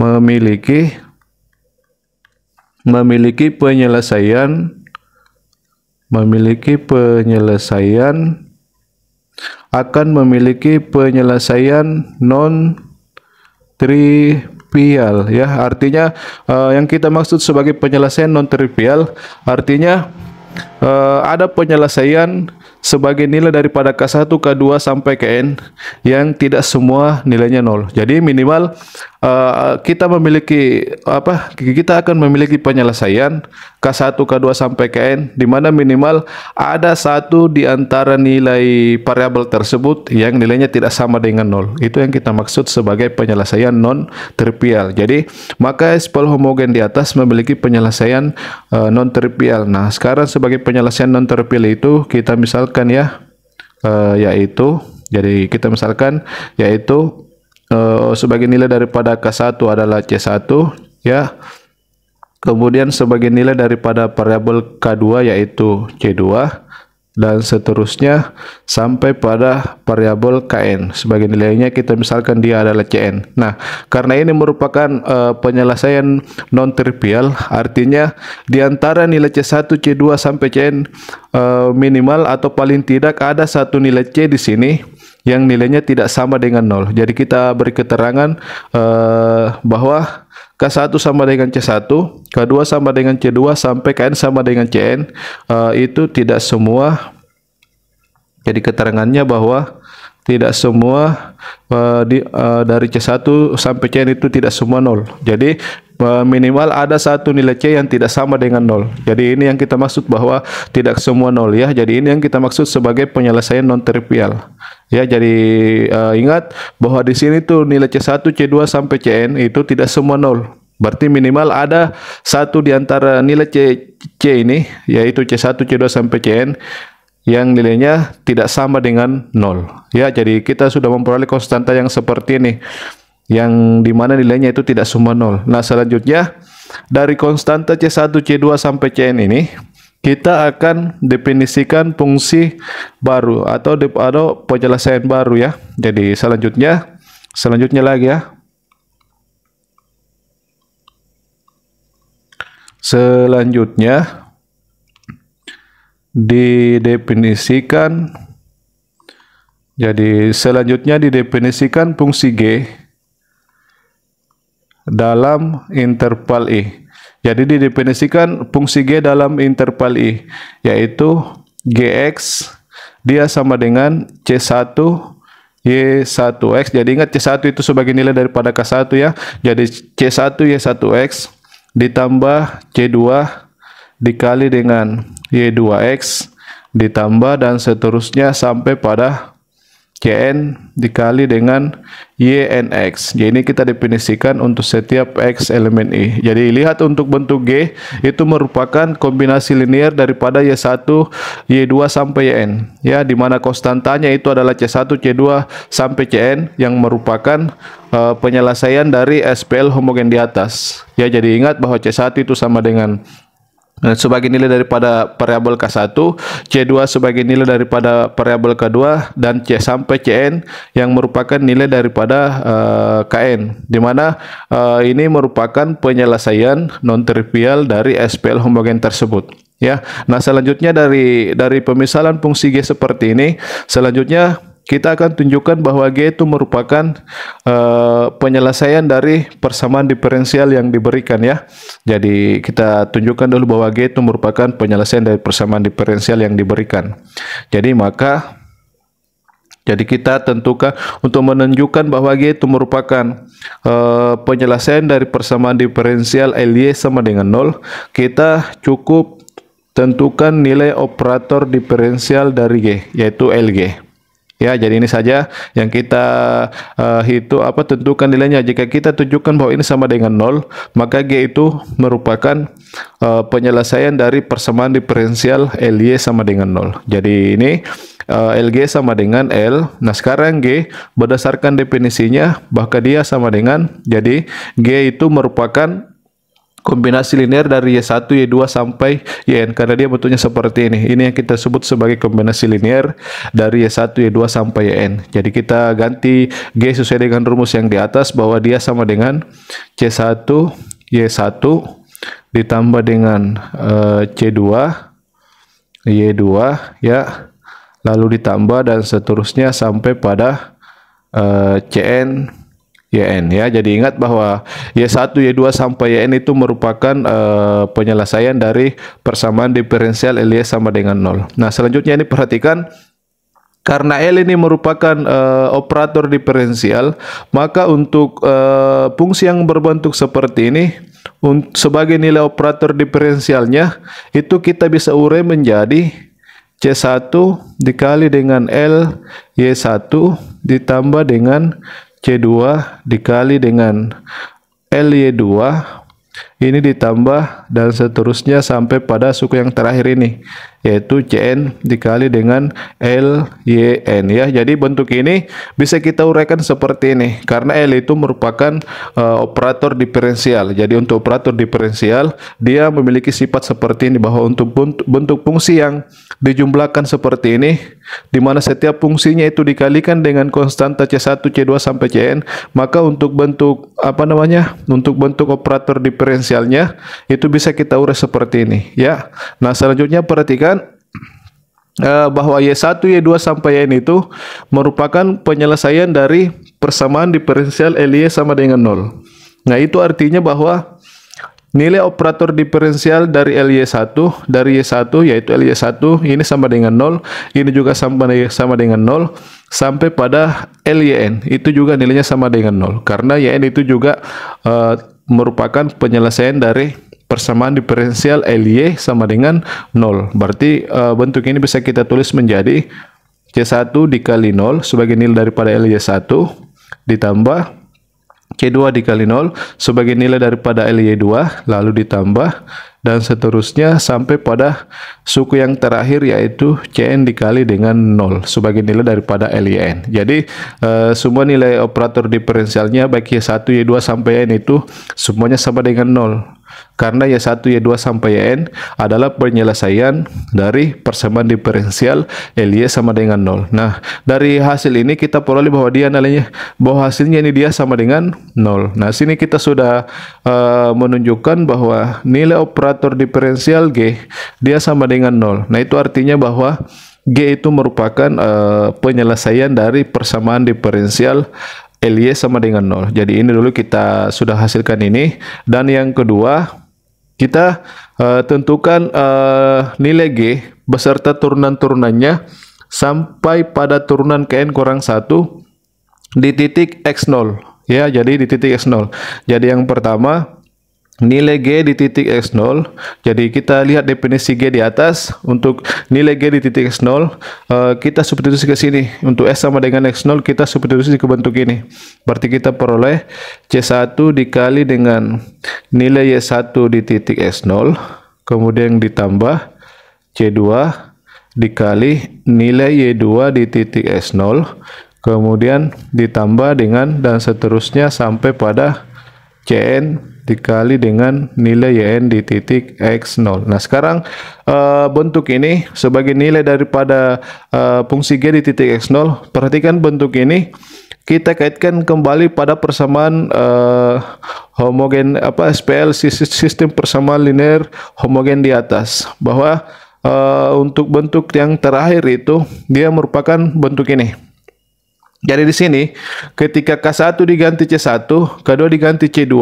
memiliki penyelesaian non trivial ya. Artinya yang kita maksud sebagai penyelesaian non trivial artinya ada penyelesaian sebagai nilai daripada K1, K2 sampai Kn yang tidak semua nilainya 0. Jadi minimal kita akan memiliki penyelesaian K1, K2 sampai Kn di mana minimal ada satu di antara nilai variabel tersebut yang nilainya tidak sama dengan 0. Itu yang kita maksud sebagai penyelesaian non trivial. Jadi maka SPL homogen di atas memiliki penyelesaian non trivial. Nah, sekarang sebagai penyelesaian non trivial itu kita misalkan ya, yaitu sebagai nilai daripada K1 adalah C1 ya. Kemudian sebagai nilai daripada variabel K2 yaitu C2 dan seterusnya sampai pada variabel Kn. Sebagai nilainya kita misalkan dia adalah Cn. Nah, karena ini merupakan penyelesaian non trivial, artinya di antara nilai C1, C2 sampai Cn minimal atau paling tidak ada satu nilai C di sini yang nilainya tidak sama dengan 0. Jadi kita beri keterangan bahwa K1 sama dengan C1, K2 sama dengan C2 sampai Kn sama dengan Cn itu tidak semua. Jadi keterangannya bahwa tidak semua dari C1 sampai Cn itu tidak semua 0. Jadi minimal ada satu nilai C yang tidak sama dengan 0. Jadi ini yang kita maksud bahwa tidak semua 0 ya. Jadi ini yang kita maksud sebagai penyelesaian non trivial. Ya, jadi ingat bahwa di sini tuh nilai C1, C2 sampai Cn itu tidak semua 0. Berarti minimal ada satu di antara nilai C ini yaitu C1, C2 sampai Cn yang nilainya tidak sama dengan 0. Ya, jadi kita sudah memperoleh konstanta yang seperti ini, yang dimana nilainya itu tidak semua 0. Nah, selanjutnya dari konstanta C1, C2 sampai Cn ini kita akan definisikan fungsi baru atau penyelesaian baru ya. Jadi selanjutnya lagi ya. Selanjutnya didefinisikan fungsi G dalam interval I. Jadi didefinisikan fungsi G dalam interval I, yaitu Gx dia sama dengan C1 Y1x. Jadi ingat C1 itu sebagai nilai daripada K1 ya. Jadi C1 Y1x ditambah C2 dikali dengan Y2x ditambah dan seterusnya sampai pada Cn dikali dengan Ynx. Jadi ini kita definisikan untuk setiap X elemen I. Jadi lihat untuk bentuk G itu merupakan kombinasi linear daripada Y1, Y2 sampai Yn. Ya, di mana konstantanya itu adalah C1, C2 sampai Cn yang merupakan penyelesaian dari SPL homogen di atas. Ya, jadi ingat bahwa C1 itu sama dengan sebagai nilai daripada variabel K1, C2 sebagai nilai daripada variabel K2, dan C sampai Cn yang merupakan nilai daripada Kn, di mana ini merupakan penyelesaian non-trivial dari SPL homogen tersebut. Ya, nah selanjutnya dari pemisalan fungsi G seperti ini, selanjutnya kita akan tunjukkan bahwa G itu merupakan penyelesaian dari persamaan diferensial yang diberikan ya. Jadi kita tunjukkan dulu bahwa G itu merupakan penyelesaian dari persamaan diferensial yang diberikan. Jadi kita tentukan untuk menunjukkan bahwa G itu merupakan penyelesaian dari persamaan diferensial LY sama dengan 0, kita cukup tentukan nilai operator diferensial dari G, yaitu LG. Ya, jadi ini saja yang kita tentukan nilainya. Jika kita tunjukkan bahwa ini sama dengan 0, maka G itu merupakan penyelesaian dari persamaan diferensial LY sama dengan 0. Jadi ini LG sama dengan L. Nah, sekarang G berdasarkan definisinya bahwa dia sama dengan, jadi G itu merupakan kombinasi linear dari Y1, Y2 sampai Yn, karena dia bentuknya seperti ini. Ini yang kita sebut sebagai kombinasi linear dari Y1, Y2 sampai Yn. Jadi kita ganti G sesuai dengan rumus yang di atas, bahwa dia sama dengan C1, Y1 ditambah dengan C2, Y2 ya, lalu ditambah dan seterusnya sampai pada Cn, Yn ya. Jadi ingat bahwa Y1, Y2 sampai Yn itu merupakan penyelesaian dari persamaan diferensial LY sama dengan 0. Nah, selanjutnya ini perhatikan, karena L ini merupakan operator diferensial, maka untuk fungsi yang berbentuk seperti ini, sebagai nilai operator diferensialnya itu kita bisa urai menjadi C1 dikali dengan L Y1 ditambah dengan C2 dikali dengan LY2, ini ditambah dan seterusnya sampai pada suku yang terakhir ini, yaitu Cn dikali dengan Lyn ya. Jadi bentuk ini bisa kita uraikan seperti ini, karena L itu merupakan operator diferensial. Jadi untuk operator diferensial dia memiliki sifat seperti ini, bahwa untuk bentuk fungsi yang dijumlahkan seperti ini, di mana setiap fungsinya itu dikalikan dengan konstanta C1, C2 sampai Cn, maka untuk bentuk untuk bentuk operator diferensialnya itu bisa kita urai seperti ini ya. Nah, selanjutnya perhatikan bahwa Y1, Y2 sampai Yn itu merupakan penyelesaian dari persamaan diferensial LY sama dengan 0. Nah, itu artinya bahwa nilai operator diferensial dari LY1 yaitu LY1 ini sama dengan 0, ini juga sama dengan 0, sampai pada LYN itu juga nilainya sama dengan 0, karena Yn itu juga merupakan penyelesaian dari persamaan diferensial LY sama dengan 0. Berarti bentuk ini bisa kita tulis menjadi C1 dikali 0 sebagai nilai daripada LY1 ditambah C2 dikali 0 sebagai nilai daripada LY2, lalu ditambah dan seterusnya sampai pada suku yang terakhir, yaitu Cn dikali dengan 0 sebagai nilai daripada Lyn. Jadi semua nilai operator diferensialnya baik Y1, Y2 sampai N itu semuanya sama dengan 0. Karena Y1, Y2 sampai Yn adalah penyelesaian dari persamaan diferensial LY sama dengan 0. Nah, dari hasil ini kita peroleh bahwa hasilnya ini dia sama dengan 0. Nah, sini kita sudah menunjukkan bahwa nilai operator diferensial G dia sama dengan 0. Nah, itu artinya bahwa G itu merupakan penyelesaian dari persamaan diferensial LY sama dengan 0. Jadi ini dulu kita sudah hasilkan ini. Dan yang kedua, kita tentukan nilai G beserta turunan-turunannya sampai pada turunan Kn kurang 1 di titik X0 ya. Jadi di titik X0. Jadi yang pertama, nilai G di titik X0. Jadi kita lihat definisi G di atas. Untuk nilai G di titik X0 kita substitusi ke sini. Untuk S sama dengan X0 kita substitusi ke bentuk ini. Berarti kita peroleh C1 dikali dengan nilai Y1 di titik X0, kemudian ditambah C2 dikali nilai Y2 di titik S0, kemudian ditambah dengan dan seterusnya sampai pada Cn dikali dengan nilai yn di titik x0. Nah, sekarang bentuk ini sebagai nilai daripada fungsi g di titik x0. Perhatikan bentuk ini kita kaitkan kembali pada persamaan homogen SPL, sistem persamaan linear homogen di atas, bahwa untuk bentuk yang terakhir itu dia merupakan bentuk ini. Jadi di sini ketika K1 diganti C1, K2 diganti C2,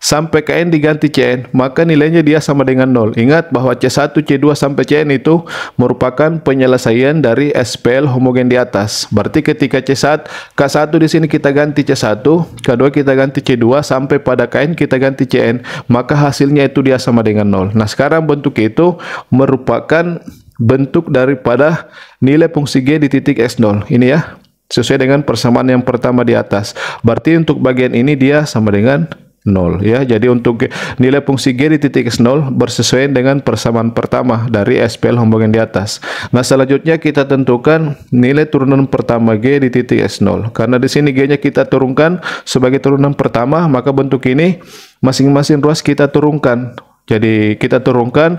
sampai Kn diganti Cn, maka nilainya dia sama dengan 0. Ingat bahwa C1, C2 sampai Cn itu merupakan penyelesaian dari SPL homogen di atas. Berarti ketika C1, K1 di sini kita ganti C1, K2 kita ganti C2, sampai pada Kn kita ganti Cn, maka hasilnya itu dia sama dengan 0. Nah, sekarang bentuk itu merupakan bentuk daripada nilai fungsi G di titik x0. Ini ya, sesuai dengan persamaan yang pertama di atas. Berarti untuk bagian ini dia sama dengan 0 ya. Jadi untuk nilai fungsi G di titik x0 bersesuaian dengan persamaan pertama dari SPL homogen di atas. Nah, selanjutnya kita tentukan nilai turunan pertama G di titik x0. Karena di sini G-nya kita turunkan sebagai turunan pertama, maka bentuk ini masing-masing ruas kita turunkan. Jadi kita turunkan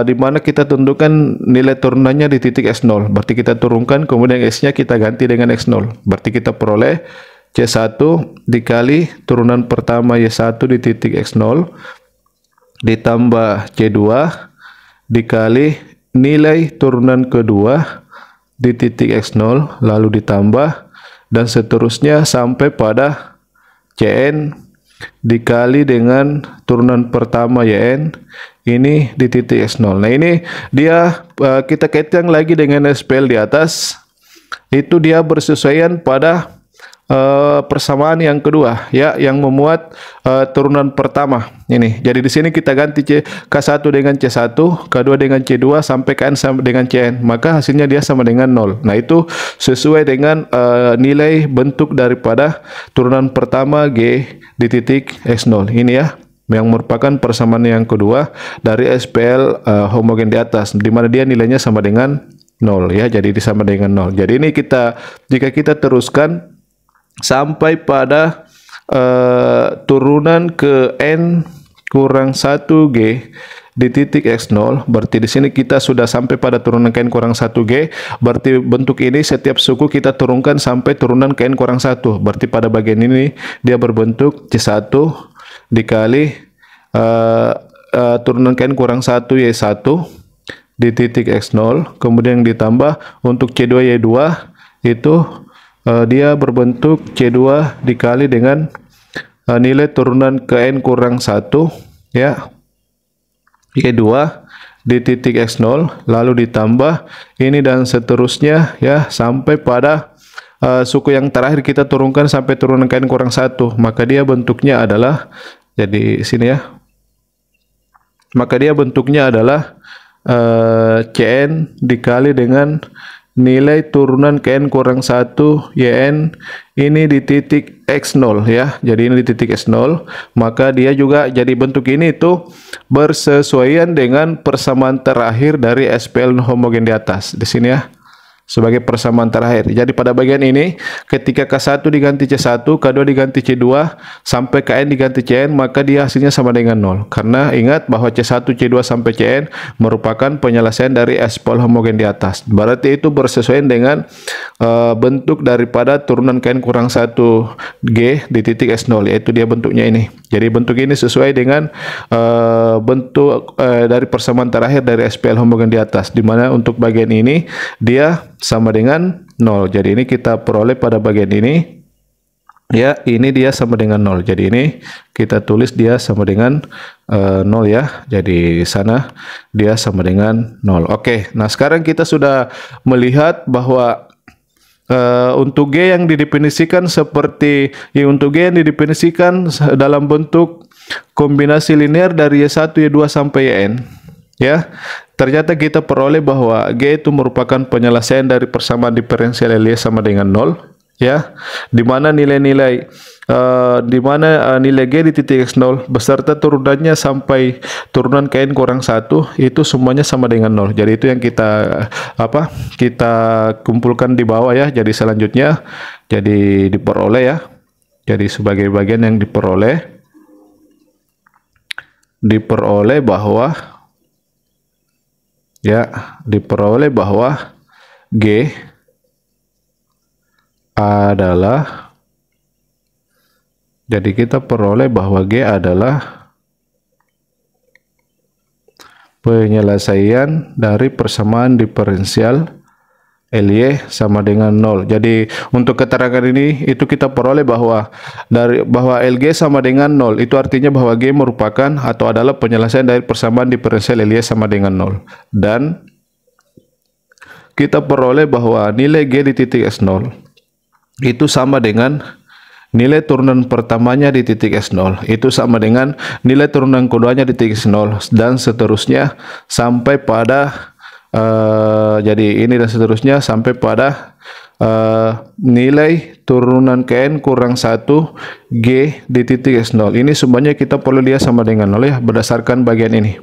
di mana kita tentukan nilai turunannya di titik x0. Berarti kita turunkan, kemudian x-nya kita ganti dengan x0. Berarti kita peroleh C1 dikali turunan pertama Y1 di titik x0 ditambah C2 dikali nilai turunan kedua di titik x0 lalu ditambah dan seterusnya sampai pada Cn dikali dengan turunan pertama yn ini di titik x0. Nah, ini dia kita kaitkan lagi dengan SPL di atas, itu dia bersesuaian pada persamaan yang kedua ya, yang memuat turunan pertama ini. Jadi di sini kita ganti K1 dengan C1, K2 dengan C2 sampai Kn sama dengan Cn, maka hasilnya dia sama dengan 0. Nah, itu sesuai dengan nilai bentuk daripada turunan pertama G di titik x0 ini ya, yang merupakan persamaan yang kedua dari SPL homogen di atas, di mana dia nilainya sama dengan 0 ya. Jadi sama dengan 0. Jadi ini jika kita teruskan sampai pada turunan ke n kurang 1G di titik x0, berarti di sini kita sudah sampai pada turunan ke n kurang 1G. Berarti bentuk ini setiap suku kita turunkan sampai turunan ke n kurang 1. Berarti pada bagian ini dia berbentuk C1 dikali turunan ke n kurang 1 Y1 di titik x0, kemudian ditambah untuk C2 Y2 itu dia berbentuk C2 dikali dengan nilai turunan ke n kurang 1 ya Y2 di titik x0 lalu ditambah ini dan seterusnya ya sampai pada suku yang terakhir kita turunkan sampai turunan ke n kurang 1, maka dia bentuknya adalah, jadi sini ya, maka dia bentuknya adalah Cn dikali dengan nilai turunan ke n kurang 1 yn ini di titik x0 ya. Jadi ini di titik x0, maka dia juga jadi bentuk ini itu bersesuaian dengan persamaan terakhir dari SPL homogen di atas di sini ya, sebagai persamaan terakhir. Jadi pada bagian ini ketika K1 diganti C1, K2 diganti C2 sampai Kn diganti Cn, maka dia hasilnya sama dengan 0. Karena ingat bahwa C1, C2 sampai Cn merupakan penyelesaian dari SPL homogen di atas. Berarti itu bersesuaian dengan bentuk daripada turunan Kn kurang 1G di titik x0, yaitu dia bentuknya ini. Jadi bentuk ini sesuai dengan bentuk dari persamaan terakhir dari SPL homogen di atas, di mana untuk bagian ini dia sama dengan 0. Jadi ini kita peroleh pada bagian ini ya, ini dia sama dengan 0. Jadi ini kita tulis dia sama dengan 0 ya. Jadi di sana dia sama dengan 0. Oke, nah sekarang kita sudah melihat bahwa untuk G yang didefinisikan seperti untuk G yang didefinisikan dalam bentuk kombinasi linear dari Y1, Y2 sampai Yn ya, ternyata kita peroleh bahwa G itu merupakan penyelesaian dari persamaan diferensial Lie sama dengan 0 ya, dimana nilai-nilai nilai G di titik x0 beserta turunannya sampai turunan ke n kurang 1 itu semuanya sama dengan 0. Jadi itu yang kita kumpulkan di bawah ya. Jadi selanjutnya jadi diperoleh ya, jadi sebagai bagian yang diperoleh diperoleh bahwa G adalah, jadi kita peroleh bahwa G adalah penyelesaian dari persamaan diferensial LY sama dengan 0. Jadi untuk keterangan ini itu kita peroleh bahwa LG sama dengan 0. Itu artinya bahwa G merupakan atau adalah penyelesaian dari persamaan diferensial LY sama dengan 0. Dan kita peroleh bahwa nilai G di titik S0 itu sama dengan nilai turunan pertamanya di titik S0 itu sama dengan nilai turunan keduanya di titik S0 dan seterusnya sampai pada jadi ini dan seterusnya sampai pada nilai turunan Kn kurang 1 G di titik S0. Ini semuanya kita perlu lihat sama dengan 0 ya, berdasarkan bagian ini.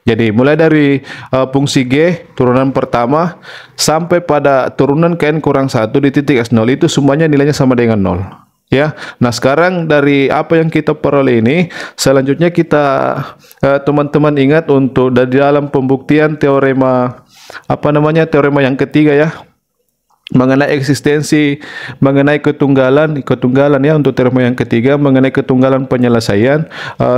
Jadi mulai dari fungsi G turunan pertama sampai pada turunan Kn kurang 1 di titik S0 itu semuanya nilainya sama dengan 0. Ya, nah sekarang dari apa yang kita peroleh ini, selanjutnya kita teman-teman ingat untuk dari dalam pembuktian teorema teorema yang ketiga ya, mengenai eksistensi, mengenai ketunggalan ya, untuk teorema yang ketiga mengenai ketunggalan penyelesaian,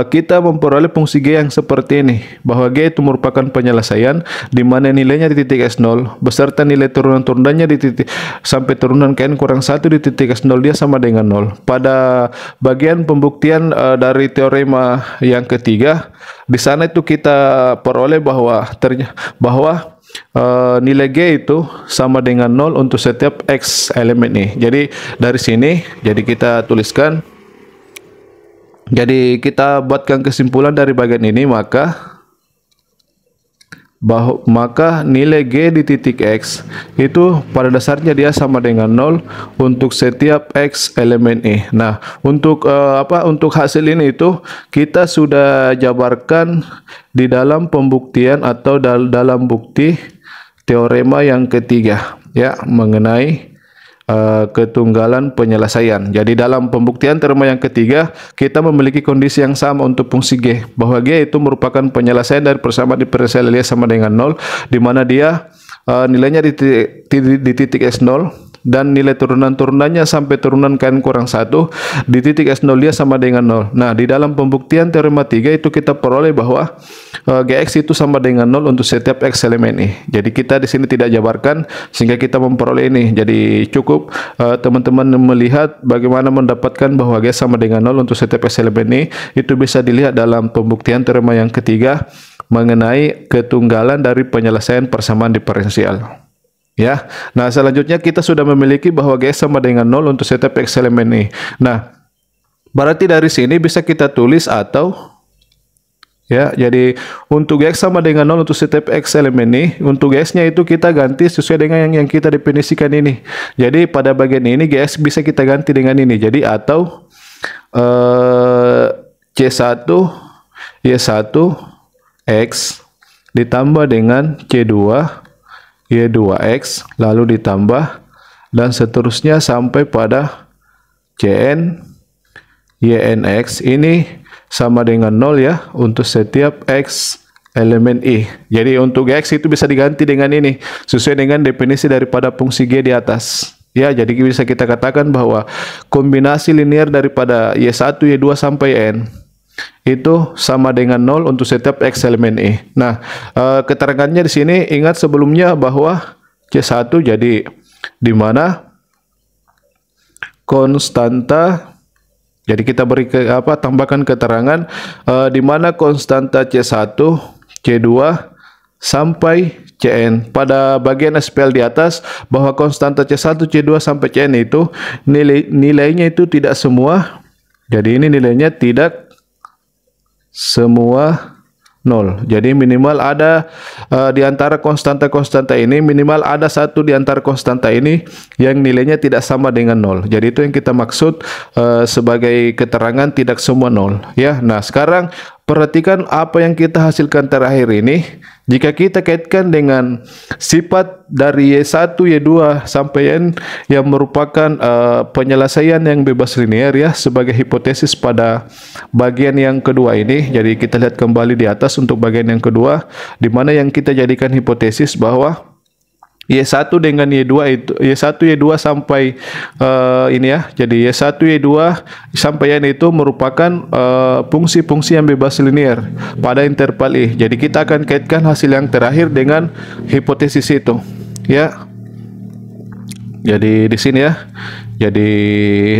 kita memperoleh fungsi G yang seperti ini, bahwa G itu merupakan penyelesaian di mana nilainya di titik S0 beserta nilai turunan-turunannya di titik sampai turunan Kn kurang 1 di titik S0 dia sama dengan 0. Pada bagian pembuktian dari teorema yang ketiga, di sana itu kita peroleh bahwa nilai G itu sama dengan 0 untuk setiap X elemen nih. Jadi dari sini, jadi kita tuliskan, jadi kita buatkan kesimpulan dari bagian ini, maka nilai G di titik X itu pada dasarnya dia sama dengan 0 untuk setiap X elemen E. Nah, untuk untuk hasil ini itu kita sudah jabarkan di dalam pembuktian atau dalam bukti teorema yang ketiga ya, mengenai ketunggalan penyelesaian. Jadi dalam pembuktian teorema yang ketiga kita memiliki kondisi yang sama untuk fungsi G, bahwa G itu merupakan penyelesaian dari persamaan diferensial LY sama dengan 0, di mana dia nilainya di titik S0 dan nilai turunan-turunannya sampai turunan Kn kurang 1 di titik S0 dia sama dengan 0. Nah, di dalam pembuktian teorema 3 itu kita peroleh bahwa Gx itu sama dengan 0 untuk setiap X elemen E. Jadi kita di sini tidak jabarkan sehingga kita memperoleh ini. Jadi cukup teman-teman melihat bagaimana mendapatkan bahwa G sama dengan 0 untuk setiap X elemen E. Itu bisa dilihat dalam pembuktian teorema yang ketiga mengenai ketunggalan dari penyelesaian persamaan diferensial. Ya, nah selanjutnya kita sudah memiliki bahwa G sama dengan 0 untuk setiap X elemen E. Nah, berarti dari sini bisa kita tulis atau ya, jadi untuk X sama dengan 0 untuk setiap X elemen E, untuk X-nya itu kita ganti sesuai dengan yang kita definisikan ini. Jadi pada bagian ini Gx bisa kita ganti dengan ini. Jadi atau C1 Y1 X ditambah dengan C2 Y2X lalu ditambah dan seterusnya sampai pada Cn YNX ini sama dengan 0 ya untuk setiap X elemen I. Jadi untuk X itu bisa diganti dengan ini sesuai dengan definisi daripada fungsi G di atas. Ya, jadi bisa kita katakan bahwa kombinasi linear daripada Y1, Y2 sampai N itu sama dengan 0 untuk setiap X elemen E. Nah, keterangannya di sini ingat sebelumnya bahwa C1 jadi di mana konstanta, jadi kita beri tambahkan keterangan di mana konstanta C1, C2 sampai Cn. Pada bagian SPL di atas bahwa konstanta C1, C2 sampai Cn itu nilainya itu tidak semua. Jadi ini nilainya tidak semua 0. Jadi minimal ada di antara konstanta-konstanta ini, minimal ada satu di antara konstanta ini yang nilainya tidak sama dengan 0. Jadi itu yang kita maksud sebagai keterangan tidak semua 0 ya. Nah, sekarang perhatikan apa yang kita hasilkan terakhir ini. Jika kita kaitkan dengan sifat dari Y1, Y2 sampai N yang merupakan penyelesaian yang bebas linear ya sebagai hipotesis pada bagian yang kedua ini. Jadi kita lihat kembali di atas untuk bagian yang kedua, di mana yang kita jadikan hipotesis bahwa Y1 dengan Y2 itu Y1 Y2 sampai ini ya. Jadi Y1 Y2 sampai N itu merupakan fungsi-fungsi yang bebas linear pada interval I. Jadi kita akan kaitkan hasil yang terakhir dengan hipotesis itu ya. Jadi di sini ya. Jadi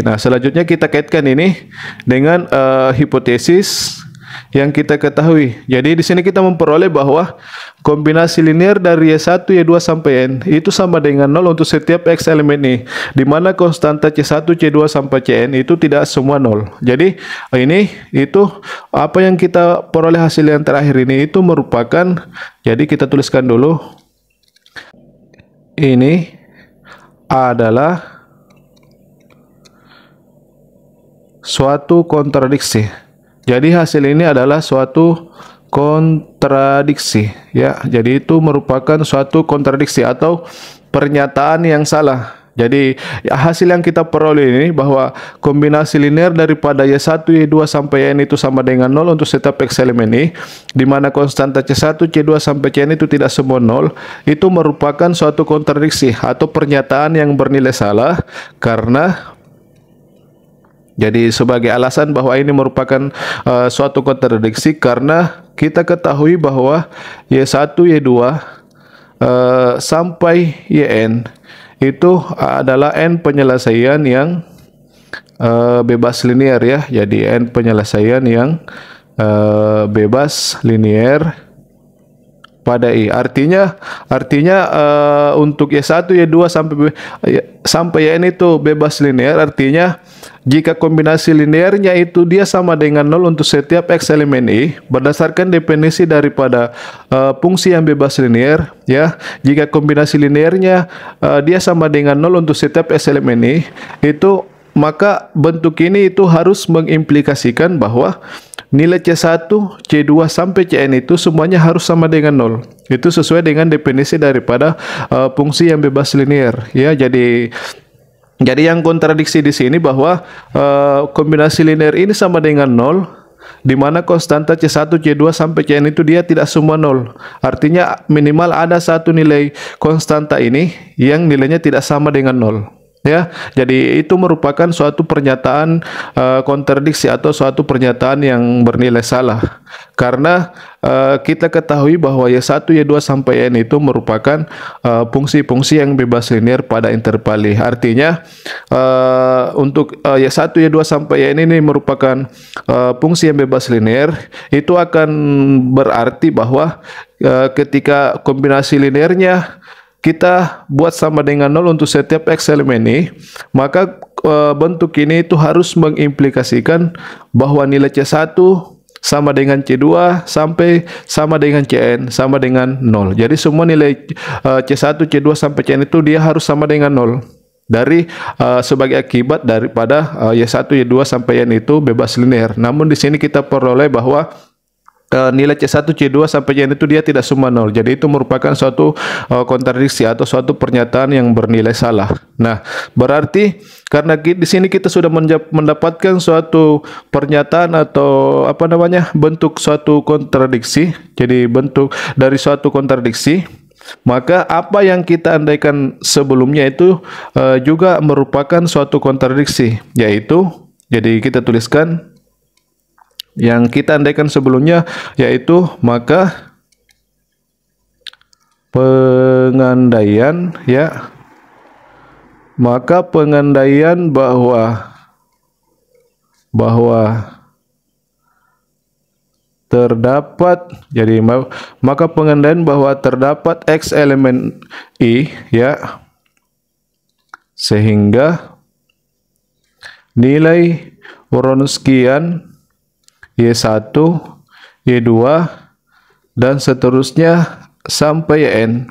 nah selanjutnya kita kaitkan ini dengan hipotesis yang kita ketahui. Jadi di sini kita memperoleh bahwa kombinasi linear dari Y1, Y2 sampai N itu sama dengan 0 untuk setiap X elemen I, di mana konstanta C1, C2 sampai Cn itu tidak semua 0. Jadi ini itu apa yang kita peroleh hasil yang terakhir ini itu merupakan, jadi kita tuliskan dulu, ini adalah suatu kontradiksi. Jadi hasil ini adalah suatu kontradiksi ya. Jadi itu merupakan suatu kontradiksi atau pernyataan yang salah. Jadi hasil yang kita peroleh ini bahwa kombinasi linear daripada Y1, Y2 sampai N itu sama dengan 0 untuk setiap X elemen I, di mana konstanta C1, C2 sampai Cn itu tidak semua 0, itu merupakan suatu kontradiksi atau pernyataan yang bernilai salah. Karena jadi sebagai alasan bahwa ini merupakan suatu kontradiksi karena kita ketahui bahwa Y1, Y2 sampai Yn itu adalah N penyelesaian yang bebas linear ya. Jadi N penyelesaian yang bebas linear pada I. Artinya untuk Y1, Y2 sampai Yn itu bebas linear, artinya jika kombinasi linearnya itu dia sama dengan 0 untuk setiap X elemen I berdasarkan definisi daripada fungsi yang bebas linear ya. Jika kombinasi linearnya dia sama dengan 0 untuk setiap X elemen I, itu maka bentuk ini itu harus mengimplikasikan bahwa nilai C1, C2 sampai Cn itu semuanya harus sama dengan 0. Itu sesuai dengan definisi daripada fungsi yang bebas linear ya. Jadi yang kontradiksi di sini bahwa kombinasi linear ini sama dengan 0, di mana konstanta C1, C2 sampai Cn itu dia tidak semua 0. Artinya minimal ada satu nilai konstanta ini yang nilainya tidak sama dengan 0. Ya, jadi itu merupakan suatu pernyataan kontradiksi atau suatu pernyataan yang bernilai salah karena kita ketahui bahwa Y1, Y2 sampai N itu merupakan fungsi-fungsi yang bebas linear pada interval I. Artinya untuk Y1, Y2 sampai N ini merupakan fungsi yang bebas linear, itu akan berarti bahwa ketika kombinasi linearnya kita buat sama dengan 0 untuk setiap X elemen I, maka bentuk ini itu harus mengimplikasikan bahwa nilai C1 sama dengan C2 sampai sama dengan Cn sama dengan 0. Jadi semua nilai C1, C2 sampai Cn itu dia harus sama dengan 0. Dari sebagai akibat daripada Y1, Y2 sampai N itu bebas linear. Namun di sini kita peroleh bahwa nilai C1, C2 sampai Cn itu dia tidak semua 0. Jadi itu merupakan suatu kontradiksi atau suatu pernyataan yang bernilai salah. Nah, berarti karena di sini kita sudah mendapatkan suatu pernyataan atau bentuk suatu kontradiksi. Jadi bentuk dari suatu kontradiksi, maka apa yang kita andaikan sebelumnya itu juga merupakan suatu kontradiksi, yaitu jadi kita tuliskan yang kita andaikan sebelumnya, yaitu maka pengandaian bahwa terdapat, jadi maka pengandaian bahwa terdapat X elemen I ya, sehingga nilai Wronskian Y1, Y2 dan seterusnya sampai N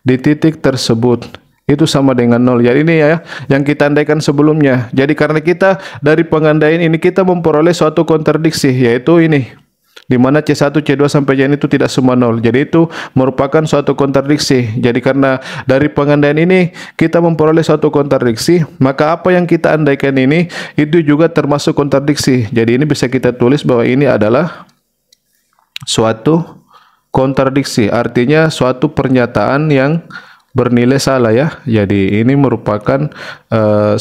di titik tersebut itu sama dengan 0. Jadi ini ya yang kita andaikan sebelumnya. Jadi karena kita dari pengandaian ini kita memperoleh suatu kontradiksi, yaitu ini di mana C1, C2 sampai CN itu tidak semua nol. Jadi itu merupakan suatu kontradiksi. Jadi karena dari pengandaian ini kita memperoleh suatu kontradiksi, maka apa yang kita andaikan ini itu juga termasuk kontradiksi. Jadi ini bisa kita tulis bahwa ini adalah suatu kontradiksi, artinya suatu pernyataan yang bernilai salah ya. Jadi ini merupakan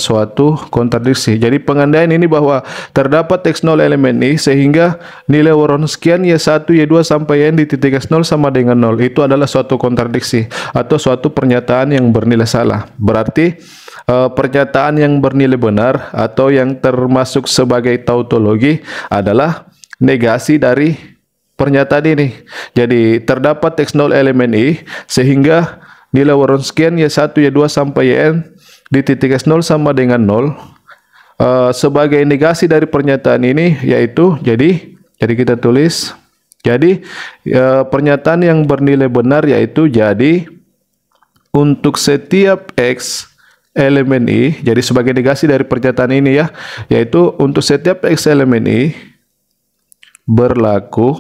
suatu kontradiksi. Jadi pengandaian ini bahwa terdapat X0 elemen I sehingga nilai Wronskian Y1, Y2 sampai Yn di titik X0 sama dengan 0. Itu adalah suatu kontradiksi atau suatu pernyataan yang bernilai salah. Berarti pernyataan yang bernilai benar atau yang termasuk sebagai tautologi adalah negasi dari pernyataan ini. Jadi terdapat X0 elemen I sehingga nilai Wronskian Y1, Y2 sampai Yn di titik X0 sama dengan 0. Sebagai negasi dari pernyataan ini yaitu jadi kita tulis pernyataan yang bernilai benar yaitu jadi untuk setiap X elemen I, jadi sebagai negasi dari pernyataan ini ya, yaitu untuk setiap X elemen I berlaku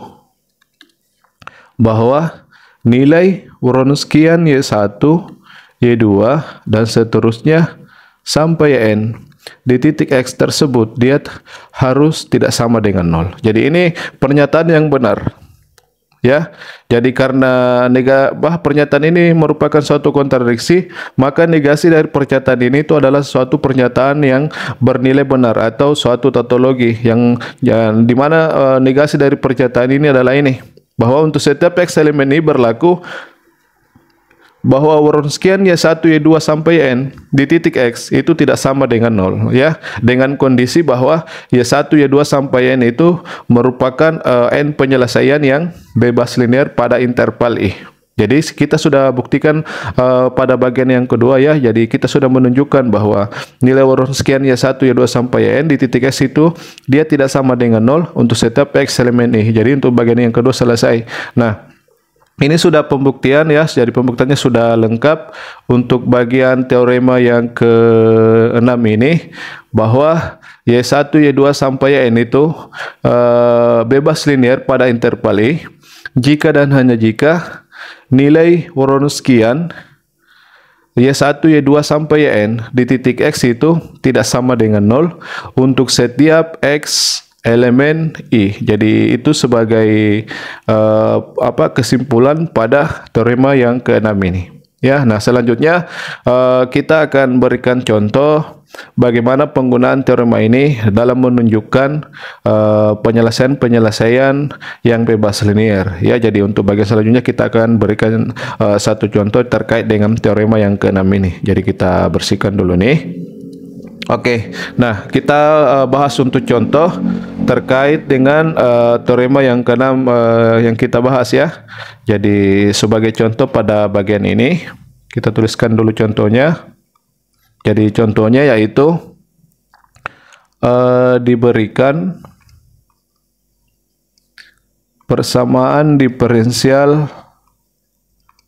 bahwa nilai Wronskian Y1, Y2, dan seterusnya sampai Yn di titik X tersebut dia harus tidak sama dengan 0. Jadi ini pernyataan yang benar. Ya, jadi karena pernyataan ini merupakan suatu kontradiksi, maka negasi dari pernyataan ini itu adalah suatu pernyataan yang bernilai benar atau suatu tautologi yang di mana negasi dari pernyataan ini adalah ini, bahwa untuk setiap X elemen I berlaku bahwa Wronskian Y1, Y2 sampai N di titik X itu tidak sama dengan 0 ya, dengan kondisi bahwa Y1, Y2 sampai N itu merupakan N penyelesaian yang bebas linear pada interval I. Jadi kita sudah buktikan pada bagian yang kedua ya. Jadi kita sudah menunjukkan bahwa nilai Wronskian Y1, Y2 sampai N di titik X itu dia tidak sama dengan 0 untuk setiap X elemen I. Jadi untuk bagian yang kedua selesai. Nah, ini sudah pembuktian ya, jadi pembuktiannya sudah lengkap untuk bagian teorema yang ke-6 ini, bahwa Y1, Y2 sampai Yn itu bebas linear pada interval I jika dan hanya jika nilai Wronskian Y1, Y2 sampai Yn di titik X itu tidak sama dengan 0 untuk setiap X elemen I. Jadi itu sebagai kesimpulan pada teorema yang ke-6 ini. Ya, nah selanjutnya kita akan berikan contoh bagaimana penggunaan teorema ini dalam menunjukkan penyelesaian yang bebas linear. Ya, jadi untuk bagian selanjutnya kita akan berikan satu contoh terkait dengan teorema yang ke-6 ini. Jadi kita bersihkan dulu nih. Oke, nah kita bahas untuk contoh terkait dengan teorema yang ke-6 yang kita bahas ya. Jadi sebagai contoh pada bagian ini kita tuliskan dulu contohnya. Jadi contohnya yaitu diberikan persamaan diferensial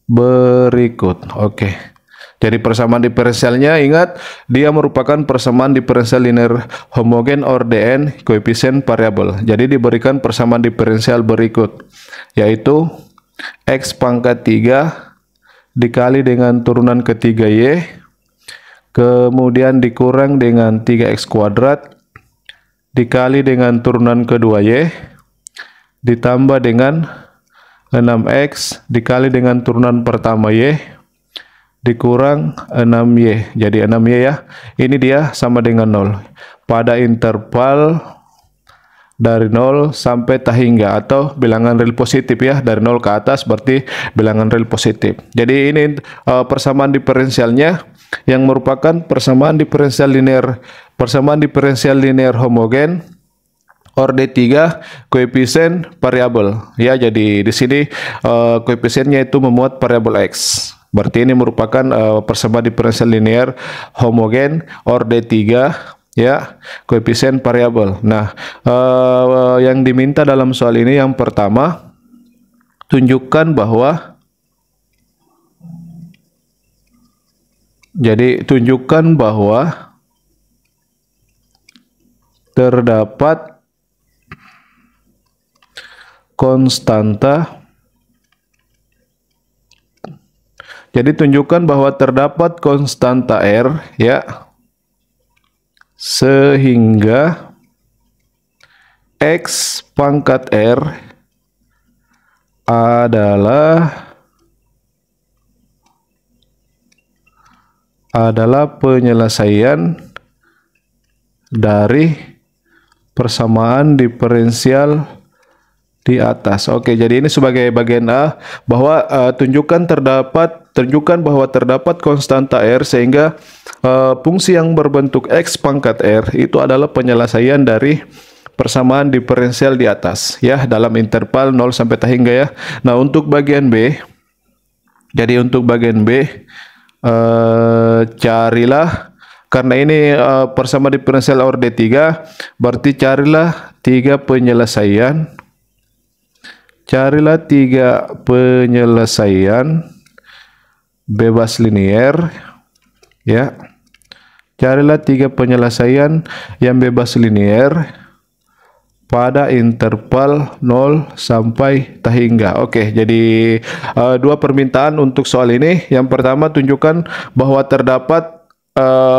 berikut. Oke. Jadi persamaan diferensialnya, ingat, dia merupakan persamaan diferensial linear homogen or Dn koefisien variabel. Jadi diberikan persamaan diferensial berikut, yaitu X pangkat 3 dikali dengan turunan ketiga Y, kemudian dikurang dengan 3X kuadrat, dikali dengan turunan kedua Y, ditambah dengan 6X dikali dengan turunan pertama Y, dikurang 6Y. Jadi 6Y ya. Ini dia sama dengan 0 pada interval dari 0 sampai tak hingga atau bilangan real positif ya. Dari 0 ke atas berarti bilangan real positif. Jadi ini persamaan diferensialnya yang merupakan persamaan diferensial linear homogen or D3 koefisien variabel ya. Jadi di sini koefisiennya itu memuat variabel X. Berarti ini merupakan persamaan diferensial linear homogen or D3 ya, koefisien variabel. Nah, yang diminta dalam soal ini yang pertama, tunjukkan bahwa terdapat konstanta. Jadi tunjukkan bahwa terdapat konstanta R ya, sehingga X pangkat R adalah penyelesaian dari persamaan diferensial di atas. Oke, jadi ini sebagai bagian A, bahwa tunjukkan bahwa terdapat konstanta R sehingga fungsi yang berbentuk X pangkat R itu adalah penyelesaian dari persamaan diferensial di atas ya, dalam interval 0 sampai hingga ya. Nah, untuk bagian B, jadi untuk bagian B carilah, karena ini persamaan diferensial order 3, berarti carilah tiga penyelesaian bebas linier ya. Carilah tiga penyelesaian yang bebas linier pada interval 0 sampai hingga. Oke, jadi dua permintaan untuk soal ini. Yang pertama, tunjukkan bahwa terdapat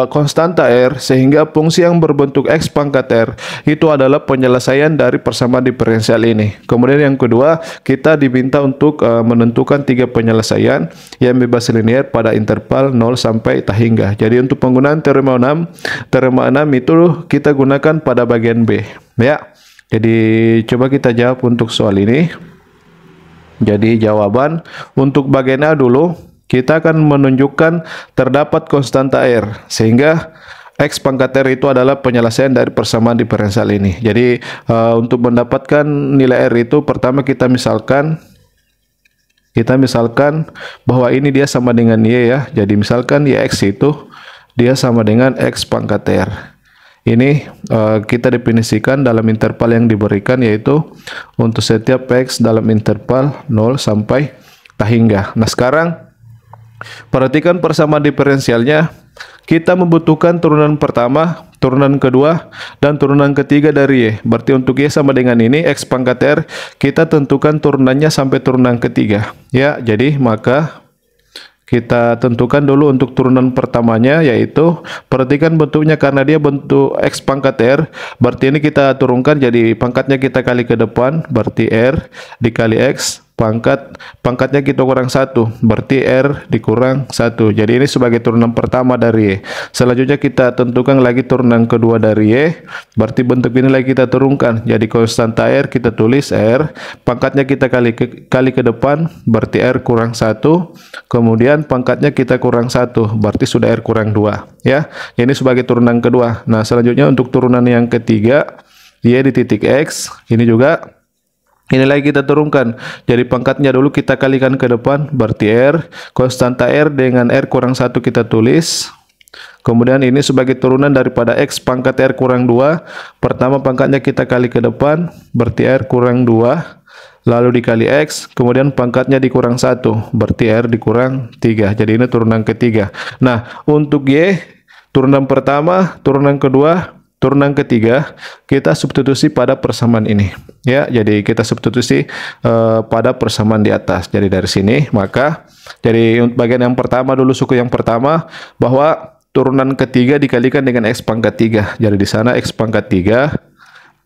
konstanta R sehingga fungsi yang berbentuk X pangkat R itu adalah penyelesaian dari persamaan diferensial ini. Kemudian yang kedua, kita diminta untuk menentukan tiga penyelesaian yang bebas linier pada interval 0 sampai hingga. Jadi untuk penggunaan teorema 6 itu kita gunakan pada bagian B ya. Jadi coba kita jawab untuk soal ini. Jadi jawaban untuk bagian A dulu, kita akan menunjukkan terdapat konstanta R sehingga X pangkat R itu adalah penyelesaian dari persamaan diferensial ini. Jadi untuk mendapatkan nilai R itu, pertama kita misalkan bahwa ini dia sama dengan Y ya. Jadi misalkan YX itu dia sama dengan X pangkat R. Ini kita definisikan dalam interval yang diberikan, yaitu untuk setiap X dalam interval 0 sampai hingga. Nah, sekarang perhatikan persamaan diferensialnya. Kita membutuhkan turunan pertama, turunan kedua, dan turunan ketiga dari Y. Berarti untuk Y sama dengan ini, X pangkat R, kita tentukan turunannya sampai turunan ketiga. Ya, jadi maka kita tentukan dulu untuk turunan pertamanya, yaitu perhatikan bentuknya, karena dia bentuk X pangkat R, berarti ini kita turunkan, jadi pangkatnya kita kali ke depan, berarti R dikali X, pangkatnya kita kurang 1, berarti R dikurang 1. Jadi ini sebagai turunan pertama dari Y. Selanjutnya kita tentukan lagi turunan kedua dari Y, berarti bentuk ini lagi kita turunkan, jadi konstanta R kita tulis R, pangkatnya kita kali ke depan, berarti R kurang 1, kemudian pangkatnya kita kurang 1, berarti sudah R kurang 2 ya. Ini sebagai turunan kedua. Nah, selanjutnya untuk turunan yang ketiga, Y di titik X, ini juga ini lagi kita turunkan, jadi pangkatnya dulu kita kalikan ke depan, berarti R, konstanta R dengan R kurang 1 kita tulis. Kemudian ini sebagai turunan daripada X pangkat R kurang 2, pertama pangkatnya kita kali ke depan, berarti R kurang 2, lalu dikali X, kemudian pangkatnya dikurang 1, berarti R dikurang 3. Jadi ini turunan ketiga. Nah, untuk Y, turunan pertama, turunan kedua, turunan ketiga, kita substitusi pada persamaan ini ya. Jadi kita substitusi pada persamaan di atas. Jadi dari sini, maka jadi bagian yang pertama dulu, suku yang pertama, bahwa turunan ketiga dikalikan dengan X pangkat 3. Jadi di sana X pangkat 3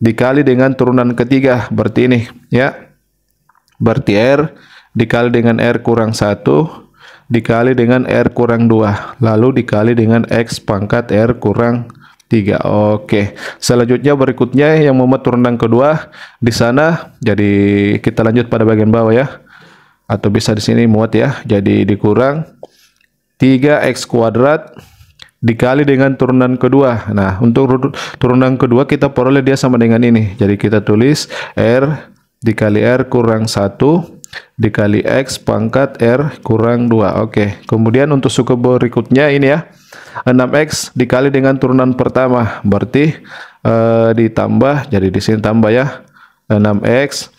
dikali dengan turunan ketiga, berarti ini ya, berarti R dikali dengan R kurang 1 dikali dengan R kurang 2, lalu dikali dengan X pangkat R kurang 3. Oke, selanjutnya berikutnya yang memuat turunan kedua di sana. Jadi kita lanjut pada bagian bawah ya, atau bisa di sini muat ya. Jadi dikurang 3x kuadrat dikali dengan turunan kedua. Nah, untuk turunan kedua kita peroleh dia sama dengan ini. Jadi kita tulis R dikali R kurang 1 dikali X pangkat R kurang 2. Oke, kemudian untuk suku berikutnya ini ya, 6x dikali dengan turunan pertama, berarti ditambah, jadi di sini tambah ya, 6x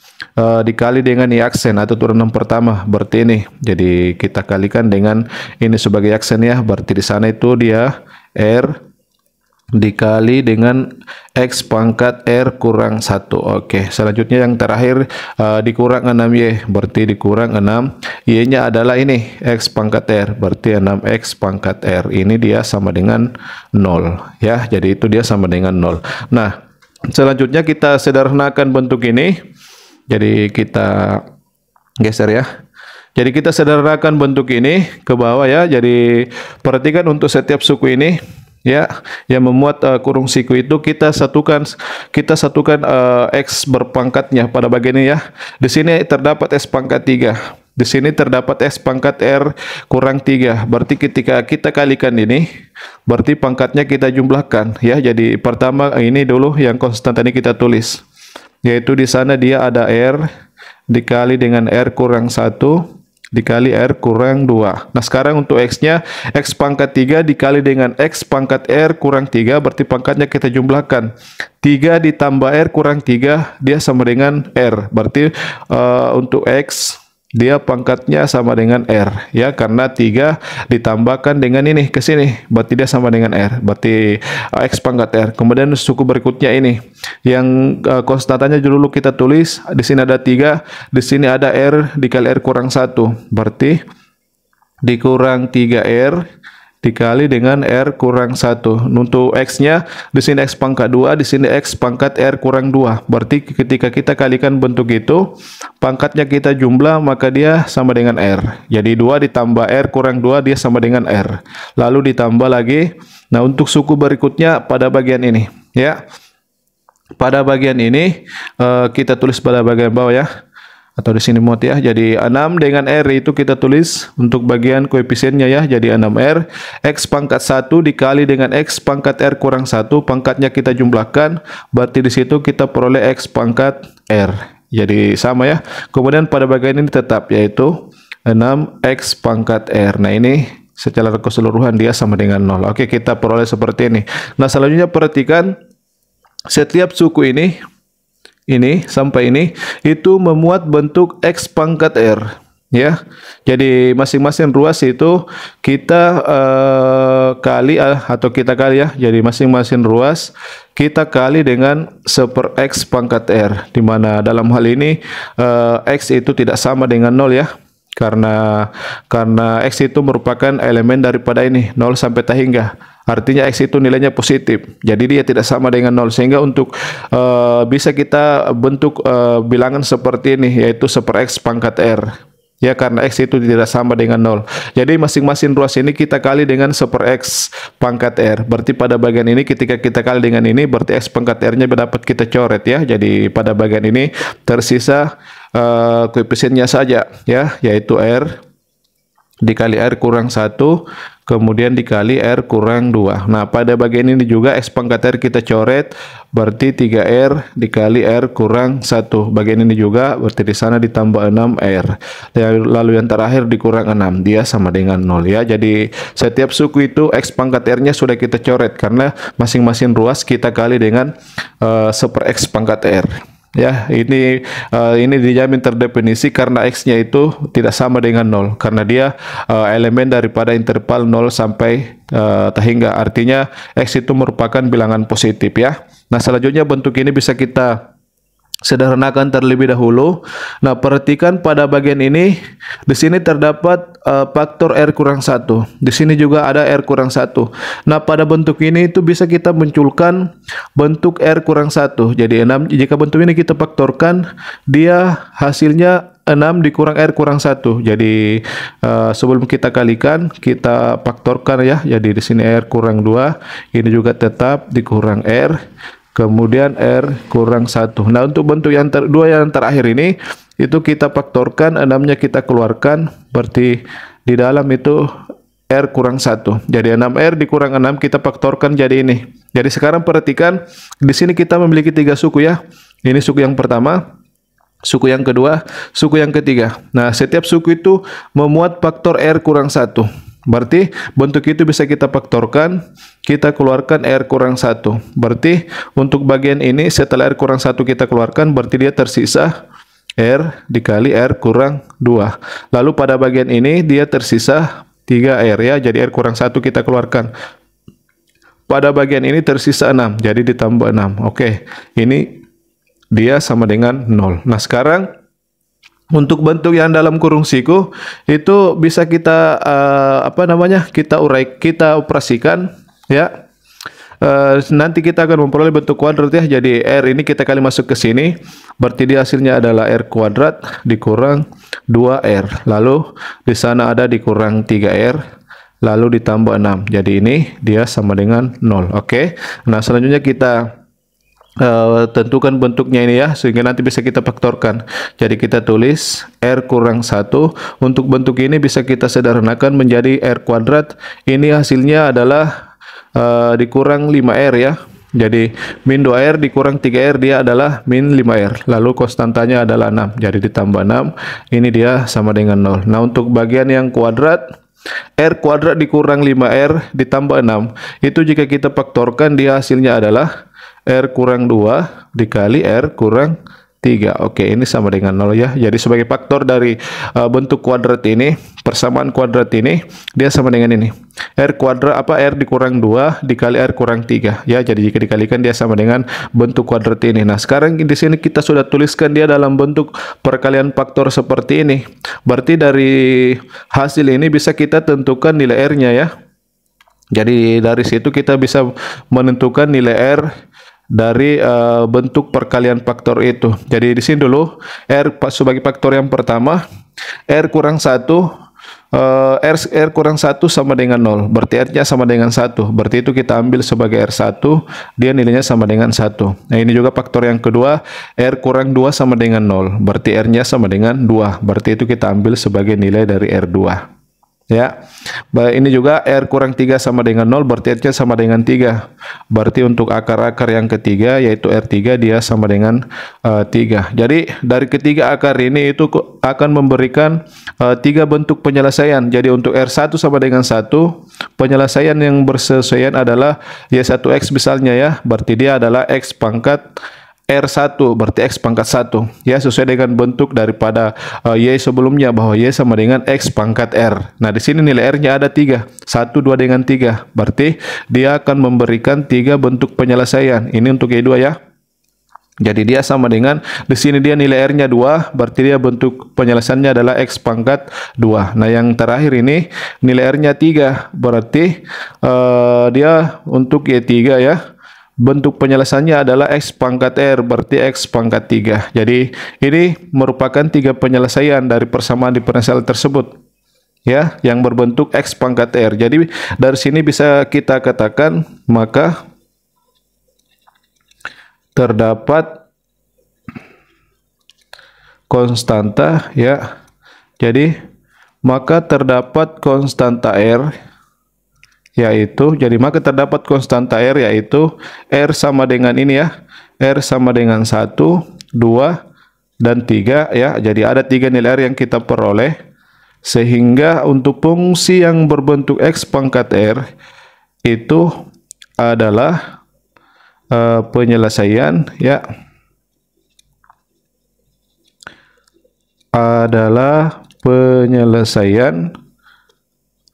dikali dengan I aksen atau turunan pertama, berarti ini. Jadi kita kalikan dengan ini sebagai aksen ya, berarti di sana itu dia R dikali dengan X pangkat R kurang 1. Oke, selanjutnya yang terakhir dikurang 6Y, berarti dikurang 6. Y-nya adalah ini, X pangkat R, berarti 6X pangkat R. Ini dia sama dengan 0. Ya, jadi itu dia sama dengan 0. Nah, selanjutnya kita sederhanakan bentuk ini. Jadi kita geser ya. Jadi kita sederhanakan bentuk ini ke bawah ya. Jadi perhatikan untuk setiap suku ini ya, yang memuat kurung siku itu kita satukan X berpangkatnya pada bagian ini ya. Di sini terdapat S pangkat 3. Di sini terdapat S pangkat R kurang 3. Berarti ketika kita kalikan ini, berarti pangkatnya kita jumlahkan ya. Jadi pertama ini dulu yang konstan tadi kita tulis. Yaitu di sana dia ada R dikali dengan R kurang 1 dikali R kurang 2. Nah, sekarang untuk X-nya, X pangkat 3 dikali dengan X pangkat R kurang 3, berarti pangkatnya kita jumlahkan. 3 ditambah R kurang 3, dia sama dengan R. Berarti untuk X, dia pangkatnya sama dengan R. Ya, karena 3 ditambahkan dengan ini ke sini, berarti dia sama dengan R. Berarti X pangkat R. Kemudian suku berikutnya ini, yang konstantannya dulu kita tulis. Di sini ada 3, di sini ada R dikali R kurang 1, berarti dikurang 3R dikali dengan R kurang 1. Untuk X-nya, di sini X pangkat 2, di sini X pangkat R kurang 2. Berarti ketika kita kalikan bentuk itu, pangkatnya kita jumlah, maka dia sama dengan R. Jadi 2 ditambah R kurang 2, dia sama dengan R. Lalu ditambah lagi. Nah, untuk suku berikutnya pada bagian ini. Ya, pada bagian ini, kita tulis pada bagian bawah ya. Atau di sini muat ya. Jadi 6 dengan R itu kita tulis untuk bagian koefisiennya ya. Jadi 6R X pangkat 1 dikali dengan X pangkat R kurang 1, pangkatnya kita jumlahkan, berarti di situ kita peroleh X pangkat R. Jadi sama ya. Kemudian pada bagian ini tetap, yaitu 6X pangkat R. Nah, ini secara keseluruhan dia sama dengan 0. Oke, kita peroleh seperti ini. Nah, selanjutnya perhatikan setiap suku ini sampai ini itu memuat bentuk X pangkat R ya. Jadi masing-masing ruas itu kita kali atau kita kali ya. Jadi masing-masing ruas kita kali dengan 1 X pangkat R, di mana dalam hal ini X itu tidak sama dengan 0 ya. Karena X itu merupakan elemen daripada ini 0 sampai tak hingga. Artinya X itu nilainya positif. Jadi dia tidak sama dengan 0. Sehingga untuk bisa kita bentuk bilangan seperti ini, yaitu 1 X pangkat R. Ya, karena X itu tidak sama dengan 0. Jadi masing-masing ruas ini kita kali dengan 1 X pangkat R. Berarti pada bagian ini ketika kita kali dengan ini, berarti X pangkat R-nya dapat kita coret ya. Jadi pada bagian ini tersisa koefisiennya saja ya, yaitu R dikali R kurang 1, kemudian dikali R kurang 2. Nah, pada bagian ini juga X pangkat R kita coret, berarti 3R dikali R kurang 1. Bagian ini juga berarti di sana ditambah 6R. Lalu yang terakhir dikurang 6, dia sama dengan 0 ya. Jadi setiap suku itu X pangkat R-nya sudah kita coret, karena masing-masing ruas kita kali dengan 1 X pangkat R. Ya, ini dijamin terdefinisi karena X-nya itu tidak sama dengan 0, karena dia elemen daripada interval 0 sampai tak hingga. Artinya X itu merupakan bilangan positif ya. Nah, selanjutnya bentuk ini bisa kita sederhanakan terlebih dahulu. Nah, perhatikan pada bagian ini, di sini terdapat faktor R kurang 1. Di sini juga ada R kurang 1. Nah, pada bentuk ini itu bisa kita munculkan bentuk R kurang 1. Jadi 6, jika bentuk ini kita faktorkan, dia hasilnya 6 dikurang R kurang 1. Jadi sebelum kita kalikan, kita faktorkan ya. Jadi di sini R kurang 2, ini juga tetap dikurang R, kemudian R kurang 1. Nah, untuk bentuk yang yang terakhir ini, itu kita faktorkan, 6-nya kita keluarkan, berarti di dalam itu R kurang 1. Jadi 6R dikurang 6 kita faktorkan jadi ini. Jadi sekarang perhatikan, di sini kita memiliki 3 suku ya. Ini suku yang pertama, suku yang kedua, suku yang ketiga. Nah, setiap suku itu memuat faktor R kurang 1. Berarti bentuk itu bisa kita faktorkan, kita keluarkan R kurang 1. Berarti untuk bagian ini setelah R kurang 1 kita keluarkan, berarti dia tersisa R dikali R kurang 2. Lalu pada bagian ini dia tersisa 3R ya, jadi R kurang 1 kita keluarkan. pada bagian ini tersisa 6, jadi ditambah 6. Oke, ini dia sama dengan 0. Nah, sekarang untuk bentuk yang dalam kurung siku itu bisa kita kita operasikan ya. Nanti kita akan memperoleh bentuk kuadrat ya. Jadi R ini kita kali masuk ke sini, berarti dia hasilnya adalah R kuadrat dikurang 2R. Lalu di sana ada dikurang 3R, lalu ditambah 6. Jadi ini dia sama dengan 0. Oke. Nah, selanjutnya kita tentukan bentuknya ini ya, sehingga nanti bisa kita faktorkan. Jadi kita tulis R kurang 1. Untuk bentuk ini bisa kita sederhanakan menjadi R kuadrat. Ini hasilnya adalah dikurang 5R ya. Jadi min 2R dikurang 3R dia adalah min 5R. Lalu konstantanya adalah 6. Jadi ditambah 6. Ini dia sama dengan 0. Nah, untuk bagian yang kuadrat, R kuadrat dikurang 5R ditambah 6. Itu jika kita faktorkan dia hasilnya adalah R kurang 2 dikali R kurang 3. Oke, ini sama dengan 0 ya. Jadi sebagai faktor dari bentuk kuadrat ini, persamaan kuadrat ini, dia sama dengan ini. R kuadrat R dikurang 2 dikali R kurang 3 ya. Jadi jika dikalikan dia sama dengan bentuk kuadrat ini. Nah, sekarang di sini kita sudah tuliskan dia dalam bentuk perkalian faktor seperti ini. Berarti dari hasil ini bisa kita tentukan nilai R-nya ya. Jadi dari situ kita bisa menentukan nilai R dari bentuk perkalian faktor itu. Jadi di sini dulu R sebagai faktor yang pertama, R kurang 1 R kurang 1 sama dengan 0. Berarti R-nya sama dengan 1. Berarti itu kita ambil sebagai R1, dia nilainya sama dengan 1. Nah, ini juga faktor yang kedua, R kurang 2 sama dengan 0. Berarti R-nya sama dengan 2. Berarti itu kita ambil sebagai nilai dari R2. Ya, ini juga R kurang 3 sama dengan 0, berarti R-nya sama dengan 3. Berarti untuk akar-akar yang ketiga yaitu R3 dia sama dengan 3. Jadi dari ketiga akar ini itu akan memberikan 3 bentuk penyelesaian. Jadi untuk R1 sama dengan 1, penyelesaian yang bersesuaian adalah Y1X misalnya ya, berarti dia adalah X pangkat R1, berarti X pangkat 1 ya, sesuai dengan bentuk daripada Y sebelumnya bahwa Y sama dengan X pangkat R. Nah, di sini nilai R-nya ada 3, 1, 2 dengan 3, berarti dia akan memberikan 3 bentuk penyelesaian. Ini untuk Y2 ya. Jadi dia sama dengan, di sini dia nilai R-nya 2, berarti dia bentuk penyelesaiannya adalah X pangkat 2. Nah, yang terakhir ini nilai R-nya 3, berarti dia untuk Y3 ya. Bentuk penyelesaiannya adalah X pangkat R, berarti X pangkat 3. Jadi ini merupakan 3 penyelesaian dari persamaan diferensial tersebut ya, yang berbentuk X pangkat R. Jadi dari sini bisa kita katakan maka terdapat konstanta ya. Jadi maka terdapat konstanta R yaitu, jadi maka terdapat konstanta R yaitu R sama dengan ini ya, R sama dengan 1, 2, dan 3 ya. Jadi ada 3 nilai R yang kita peroleh, sehingga untuk fungsi yang berbentuk X pangkat R itu adalah penyelesaian ya, adalah penyelesaian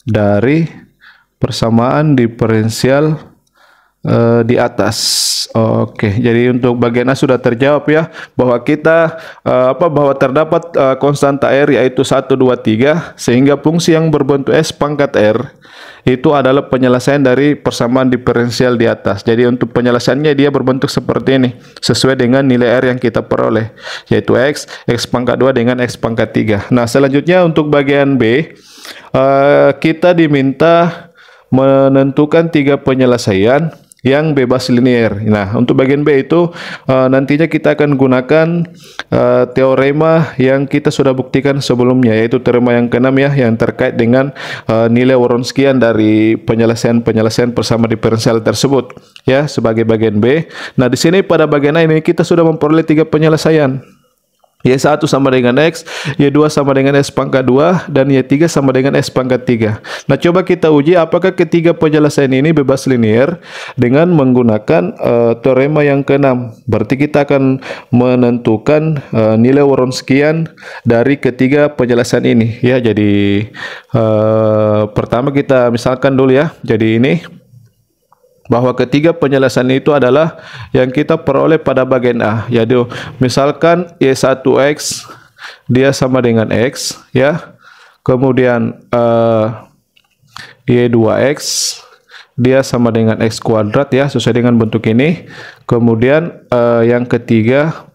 dari persamaan diferensial di atas. Oke, jadi untuk bagian A sudah terjawab ya, bahwa kita bahwa terdapat konstanta R yaitu 1, 2, 3, sehingga fungsi yang berbentuk S pangkat R itu adalah penyelesaian dari persamaan diferensial di atas. Jadi untuk penyelesaiannya dia berbentuk seperti ini, sesuai dengan nilai R yang kita peroleh, yaitu X pangkat 2 dengan X pangkat 3. Nah, selanjutnya untuk bagian B, kita diminta menentukan 3 penyelesaian yang bebas linier. Nah, untuk bagian B itu nantinya kita akan gunakan teorema yang kita sudah buktikan sebelumnya, yaitu teorema yang ke-6 ya, yang terkait dengan nilai Wronskian dari penyelesaian persamaan diferensial tersebut ya, sebagai bagian B. Nah, di sini pada bagian A ini kita sudah memperoleh 3 penyelesaian. Y1 sama dengan X, Y2 sama dengan S pangkat 2, dan Y3 sama dengan S pangkat 3. Nah, coba kita uji apakah ketiga penyelesaian ini bebas linier dengan menggunakan teorema yang ke-6. Berarti kita akan menentukan nilai Wronskian dari ketiga penyelesaian ini ya. Jadi pertama kita misalkan dulu ya. Jadi ini bahwa ketiga penyelesaian itu adalah yang kita peroleh pada bagian A. Jadi misalkan Y1X dia sama dengan X ya. Kemudian Y2X dia sama dengan X kuadrat ya, sesuai dengan bentuk ini. Kemudian yang ketiga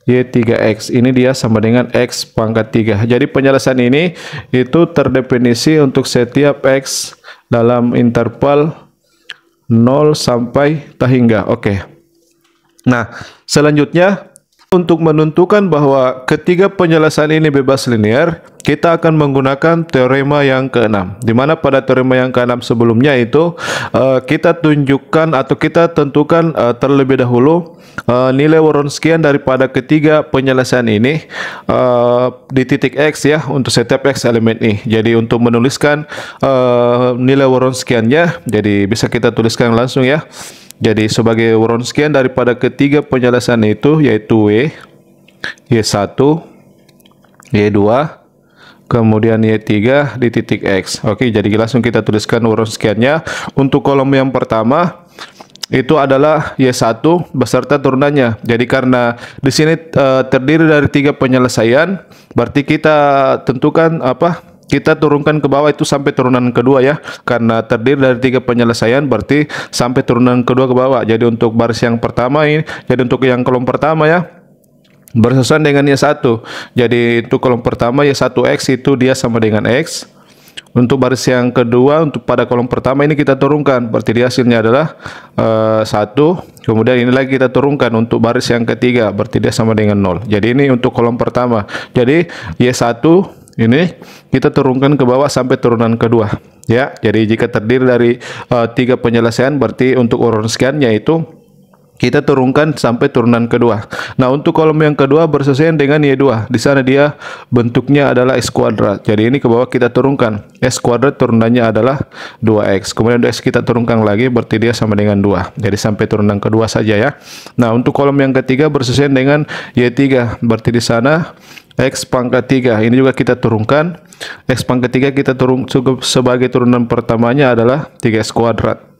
Y3X ini dia sama dengan X pangkat 3. Jadi penyelesaian ini itu terdefinisi untuk setiap X dalam interval 0 sampai hingga. Oke. Nah, selanjutnya untuk menentukan bahwa ketiga penyelesaian ini bebas linear, kita akan menggunakan teorema yang ke-6. Di mana pada teorema yang ke-6 sebelumnya itu kita tunjukkan atau kita tentukan terlebih dahulu nilai Wronskian daripada ketiga penyelesaian ini di titik X ya, untuk setiap X elemen I. Jadi untuk menuliskan nilai Wronskiannya, jadi bisa kita tuliskan langsung ya. Jadi sebagai Wronskian daripada ketiga penyelesaian itu yaitu W, Y1, Y2, kemudian Y3 di titik X. Oke, jadi langsung kita tuliskan Wronskiannya. Untuk kolom yang pertama itu adalah Y1 beserta turunannya. Jadi karena di sini terdiri dari tiga penyelesaian, berarti kita tentukan kita turunkan ke bawah itu sampai turunan kedua ya, karena terdiri dari tiga penyelesaian berarti sampai turunan kedua ke bawah. Jadi untuk baris yang pertama ini, jadi untuk yang kolom pertama ya, bersusun dengan Y1. Jadi untuk kolom pertama Y1X itu dia sama dengan X. Untuk baris yang kedua, untuk pada kolom pertama ini kita turunkan, berarti dia hasilnya adalah 1. Kemudian ini lagi kita turunkan untuk baris yang ketiga, berarti dia sama dengan 0. Jadi ini untuk kolom pertama. Jadi Y1 ini kita turunkan ke bawah sampai turunan kedua ya. Jadi jika terdiri dari tiga penyelesaian, berarti untuk Wronskiannya itu kita turunkan sampai turunan kedua. Nah, untuk kolom yang kedua bersesuaian dengan Y2. Di sana dia bentuknya adalah X kuadrat. Jadi ini ke bawah kita turunkan. X kuadrat turunannya adalah 2X. Kemudian 2X kita turunkan lagi, berarti dia sama dengan 2. Jadi sampai turunan kedua saja ya. Nah, untuk kolom yang ketiga bersesuaian dengan Y3. Berarti di sana X pangkat 3. Ini juga kita turunkan. X pangkat 3 kita turun sebagai turunan pertamanya adalah 3X kuadrat.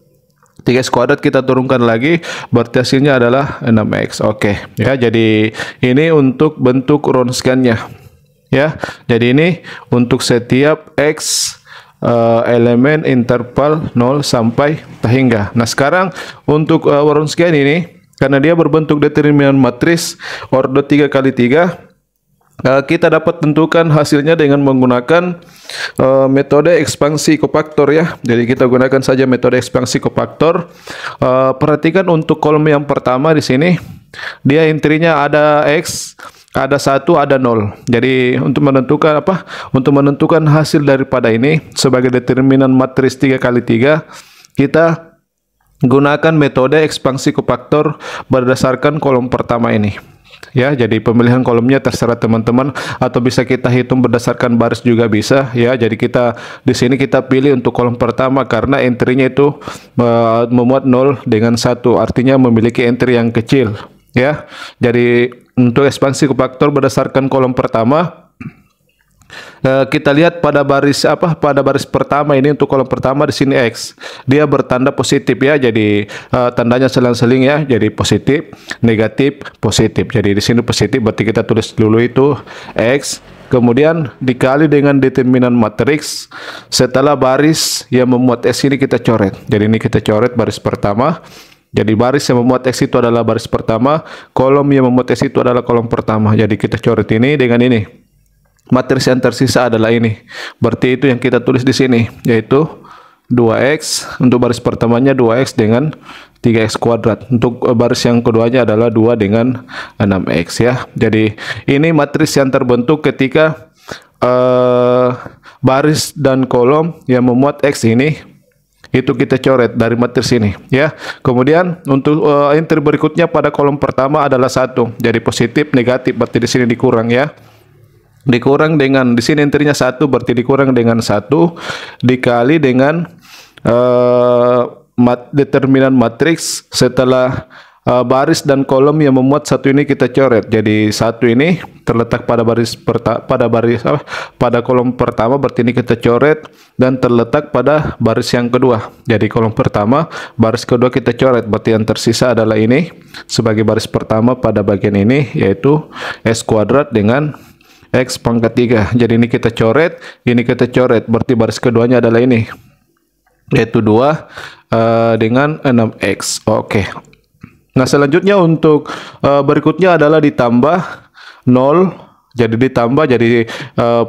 3X kuadrat kita turunkan lagi, berarti hasilnya adalah 6X. Oke, ya. Jadi ini untuk bentuk Wronskiannya. Ya. Jadi ini untuk setiap X elemen interval 0 sampai hingga. Nah, sekarang untuk Wronskian ini karena dia berbentuk determinan matris ordo 3x3, kita dapat tentukan hasilnya dengan menggunakan metode ekspansi kofaktor ya. Jadi kita gunakan saja metode ekspansi kofaktor. Perhatikan untuk kolom yang pertama di sini, dia intinya ada X, ada 1, ada 0. Jadi untuk menentukan Untuk menentukan hasil daripada ini sebagai determinan matris 3x3, kita gunakan metode ekspansi kofaktor berdasarkan kolom pertama ini. Ya, jadi pemilihan kolomnya terserah teman-teman, atau bisa kita hitung berdasarkan baris juga bisa ya. Jadi kita di sini kita pilih untuk kolom pertama karena entry-nya itu memuat 0 dengan 1, artinya memiliki entry yang kecil ya. Jadi untuk ekspansi kofaktor berdasarkan kolom pertama, kita lihat pada baris pertama ini. Untuk kolom pertama di sini X, dia bertanda positif ya. Jadi tandanya selang-seling ya. Jadi positif, negatif, positif. Jadi di sini positif, berarti kita tulis dulu itu X. Kemudian dikali dengan determinan matriks. Setelah baris yang memuat X ini kita coret. Jadi ini kita coret baris pertama. Jadi baris yang memuat X itu adalah baris pertama, kolom yang memuat X itu adalah kolom pertama. Jadi kita coret ini dengan ini. Matris yang tersisa adalah ini. Berarti itu yang kita tulis di sini, yaitu 2X. Untuk baris pertamanya 2X dengan 3X kuadrat. Untuk baris yang keduanya adalah 2 dengan 6X ya. Jadi ini matris yang terbentuk ketika baris dan kolom yang memuat X ini itu kita coret dari matris ini ya. Kemudian untuk entry berikutnya pada kolom pertama adalah 1. Jadi positif, negatif, berarti di sini dikurang ya. Dikurang dengan, di sini entry-nya 1, berarti dikurang dengan 1 dikali dengan determinan matriks setelah baris dan kolom yang memuat 1 ini kita coret. Jadi 1 ini terletak pada pada kolom pertama, berarti ini kita coret, dan terletak pada baris yang kedua. Jadi kolom pertama, baris kedua kita coret, berarti yang tersisa adalah ini sebagai baris pertama pada bagian ini, yaitu X kuadrat dengan X pangkat 3. Jadi ini kita coret, ini kita coret, berarti baris keduanya adalah ini, yaitu 2 dengan 6X. Oke. Nah, selanjutnya untuk berikutnya adalah ditambah 0. Jadi ditambah, jadi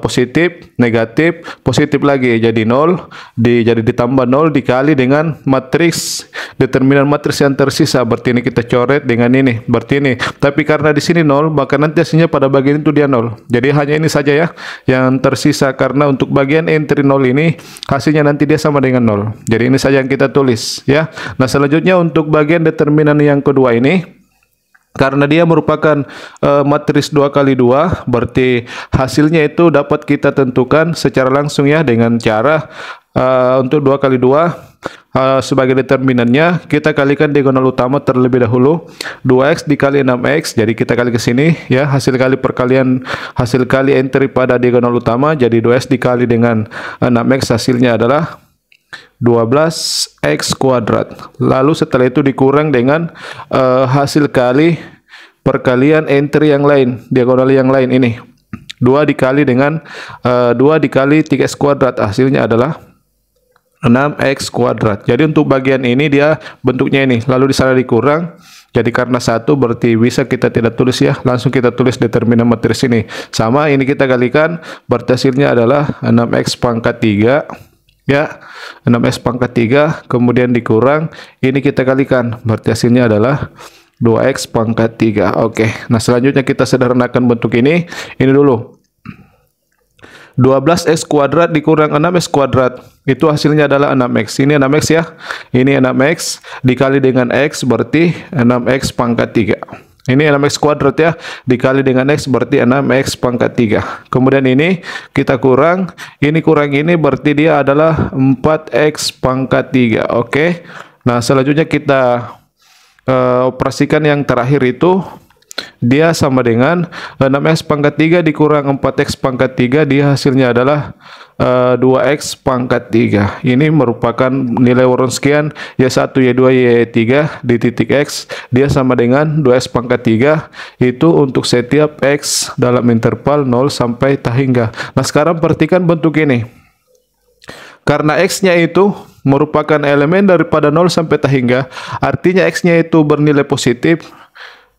positif, negatif, positif lagi, jadi 0, jadi ditambah 0 dikali dengan matriks, determinan matriks yang tersisa. Berarti ini kita coret dengan ini, berarti ini. Tapi karena di sini 0, maka nanti hasilnya pada bagian itu dia 0. Jadi hanya ini saja ya yang tersisa, karena untuk bagian entry 0 ini hasilnya nanti dia sama dengan 0. Jadi ini saja yang kita tulis ya. Nah, selanjutnya untuk bagian determinan yang kedua ini, karena dia merupakan matriks 2 kali 2, berarti hasilnya itu dapat kita tentukan secara langsung ya, dengan cara untuk 2 kali 2 sebagai determinannya kita kalikan diagonal utama terlebih dahulu, 2x dikali 6x, jadi kita kali ke sini ya, hasil kali entry pada diagonal utama, jadi 2x dikali dengan 6x, hasilnya adalah 12x kuadrat. Lalu setelah itu dikurang dengan hasil kali perkalian entry yang lain, diagonal yang lain ini, 2 dikali dengan 2 dikali 3x kuadrat, hasilnya adalah 6x kuadrat. Jadi untuk bagian ini dia bentuknya ini, lalu di sana dikurang. Jadi karena 1 berarti bisa kita tidak tulis ya, langsung kita tulis determinan matriks ini. Sama ini kita kalikan, berarti hasilnya adalah 6x pangkat 3 ya, 6x pangkat 3, kemudian dikurang, ini kita kalikan, berarti hasilnya adalah 2x pangkat 3. Oke, nah selanjutnya kita sederhanakan bentuk ini dulu. 12x kuadrat dikurang 6x kuadrat, itu hasilnya adalah 6x. Ini 6x ya, ini 6x dikali dengan x, berarti 6x pangkat 3. Ini 6x kuadrat ya, dikali dengan x, berarti 6x pangkat 3. Kemudian ini kita kurang ini berarti dia adalah 4x pangkat 3. Oke. Nah, selanjutnya kita operasikan yang terakhir itu, dia sama dengan 6x pangkat 3 dikurang 4x pangkat 3, dia hasilnya adalah 2x pangkat 3. Ini merupakan nilai Wronskian Y1, Y2, Y3 di titik X, dia sama dengan 2x pangkat 3, itu untuk setiap X dalam interval 0 sampai tak hingga. Nah, sekarang perhatikan bentuk ini. Karena X-nya itu merupakan elemen daripada 0 sampai tak hingga, artinya X-nya itu bernilai positif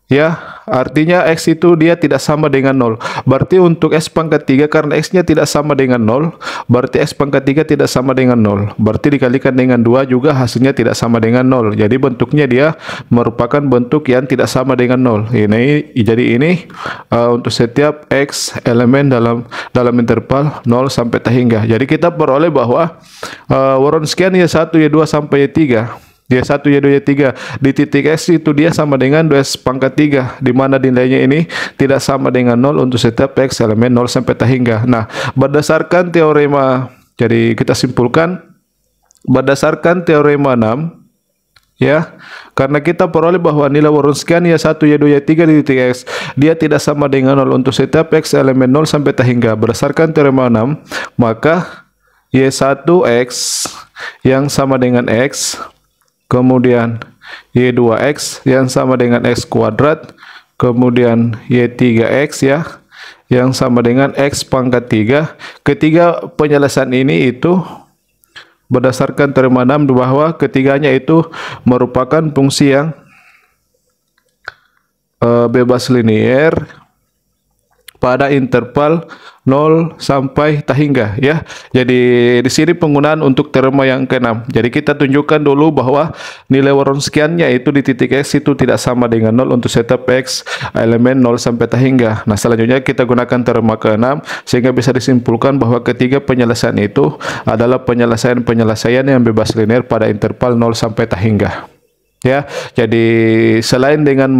ya, artinya X itu dia tidak sama dengan 0. Berarti untuk X pangkat 3, karena X-nya tidak sama dengan 0, berarti X pangkat 3 tidak sama dengan 0. Berarti dikalikan dengan 2 juga hasilnya tidak sama dengan 0. Jadi bentuknya dia merupakan bentuk yang tidak sama dengan 0. Jadi ini untuk setiap X elemen dalam interval 0 sampai tak hingga. Jadi kita peroleh bahwa Wronskian Y1, Y2 sampai Y3, Y1, Y2, Y3 di titik X itu dia sama dengan 2x pangkat 3, di mana nilainya ini tidak sama dengan 0 untuk setiap X elemen 0 sampai tak hingga. Nah, berdasarkan teorema, jadi kita simpulkan berdasarkan teorema 6 ya, karena kita peroleh bahwa nilai Wronskian Y1, Y2, Y3 di titik X dia tidak sama dengan 0 untuk setiap X elemen 0 sampai tak hingga. Berdasarkan teorema 6, maka Y1X yang sama dengan X, kemudian Y2X yang sama dengan X kuadrat, kemudian Y3X ya yang sama dengan X pangkat 3. Ketiga penyelesaian ini itu berdasarkan teorema 6 bahwa ketiganya itu merupakan fungsi yang bebas linier pada interval 0 sampai tak hingga ya. Jadi di sini penggunaan untuk teorema yang ke-6. Jadi kita tunjukkan dulu bahwa nilai Wronskiannya itu di titik X itu tidak sama dengan 0 untuk setiap X elemen 0 sampai tak hingga. Nah, selanjutnya kita gunakan teorema ke-6 sehingga bisa disimpulkan bahwa ketiga penyelesaian itu adalah penyelesaian yang bebas linear pada interval 0 sampai tak hingga. Ya, jadi selain dengan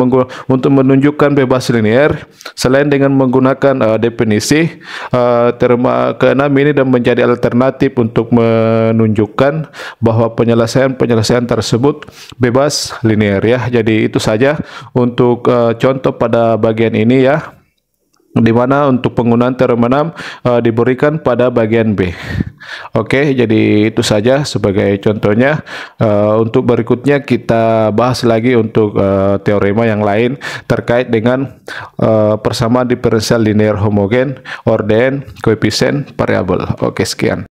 untuk menunjukkan bebas linear, selain dengan menggunakan definisi teorema ke-6 ini dan menjadi alternatif untuk menunjukkan bahwa penyelesaian tersebut bebas linear ya. Jadi itu saja untuk contoh pada bagian ini ya. di mana untuk penggunaan teorema 6 diberikan pada bagian B. Oke, jadi itu saja sebagai contohnya. Untuk berikutnya kita bahas lagi untuk teorema yang lain terkait dengan persamaan diferensial linear homogen, orden, koefisien, variabel. Oke, sekian.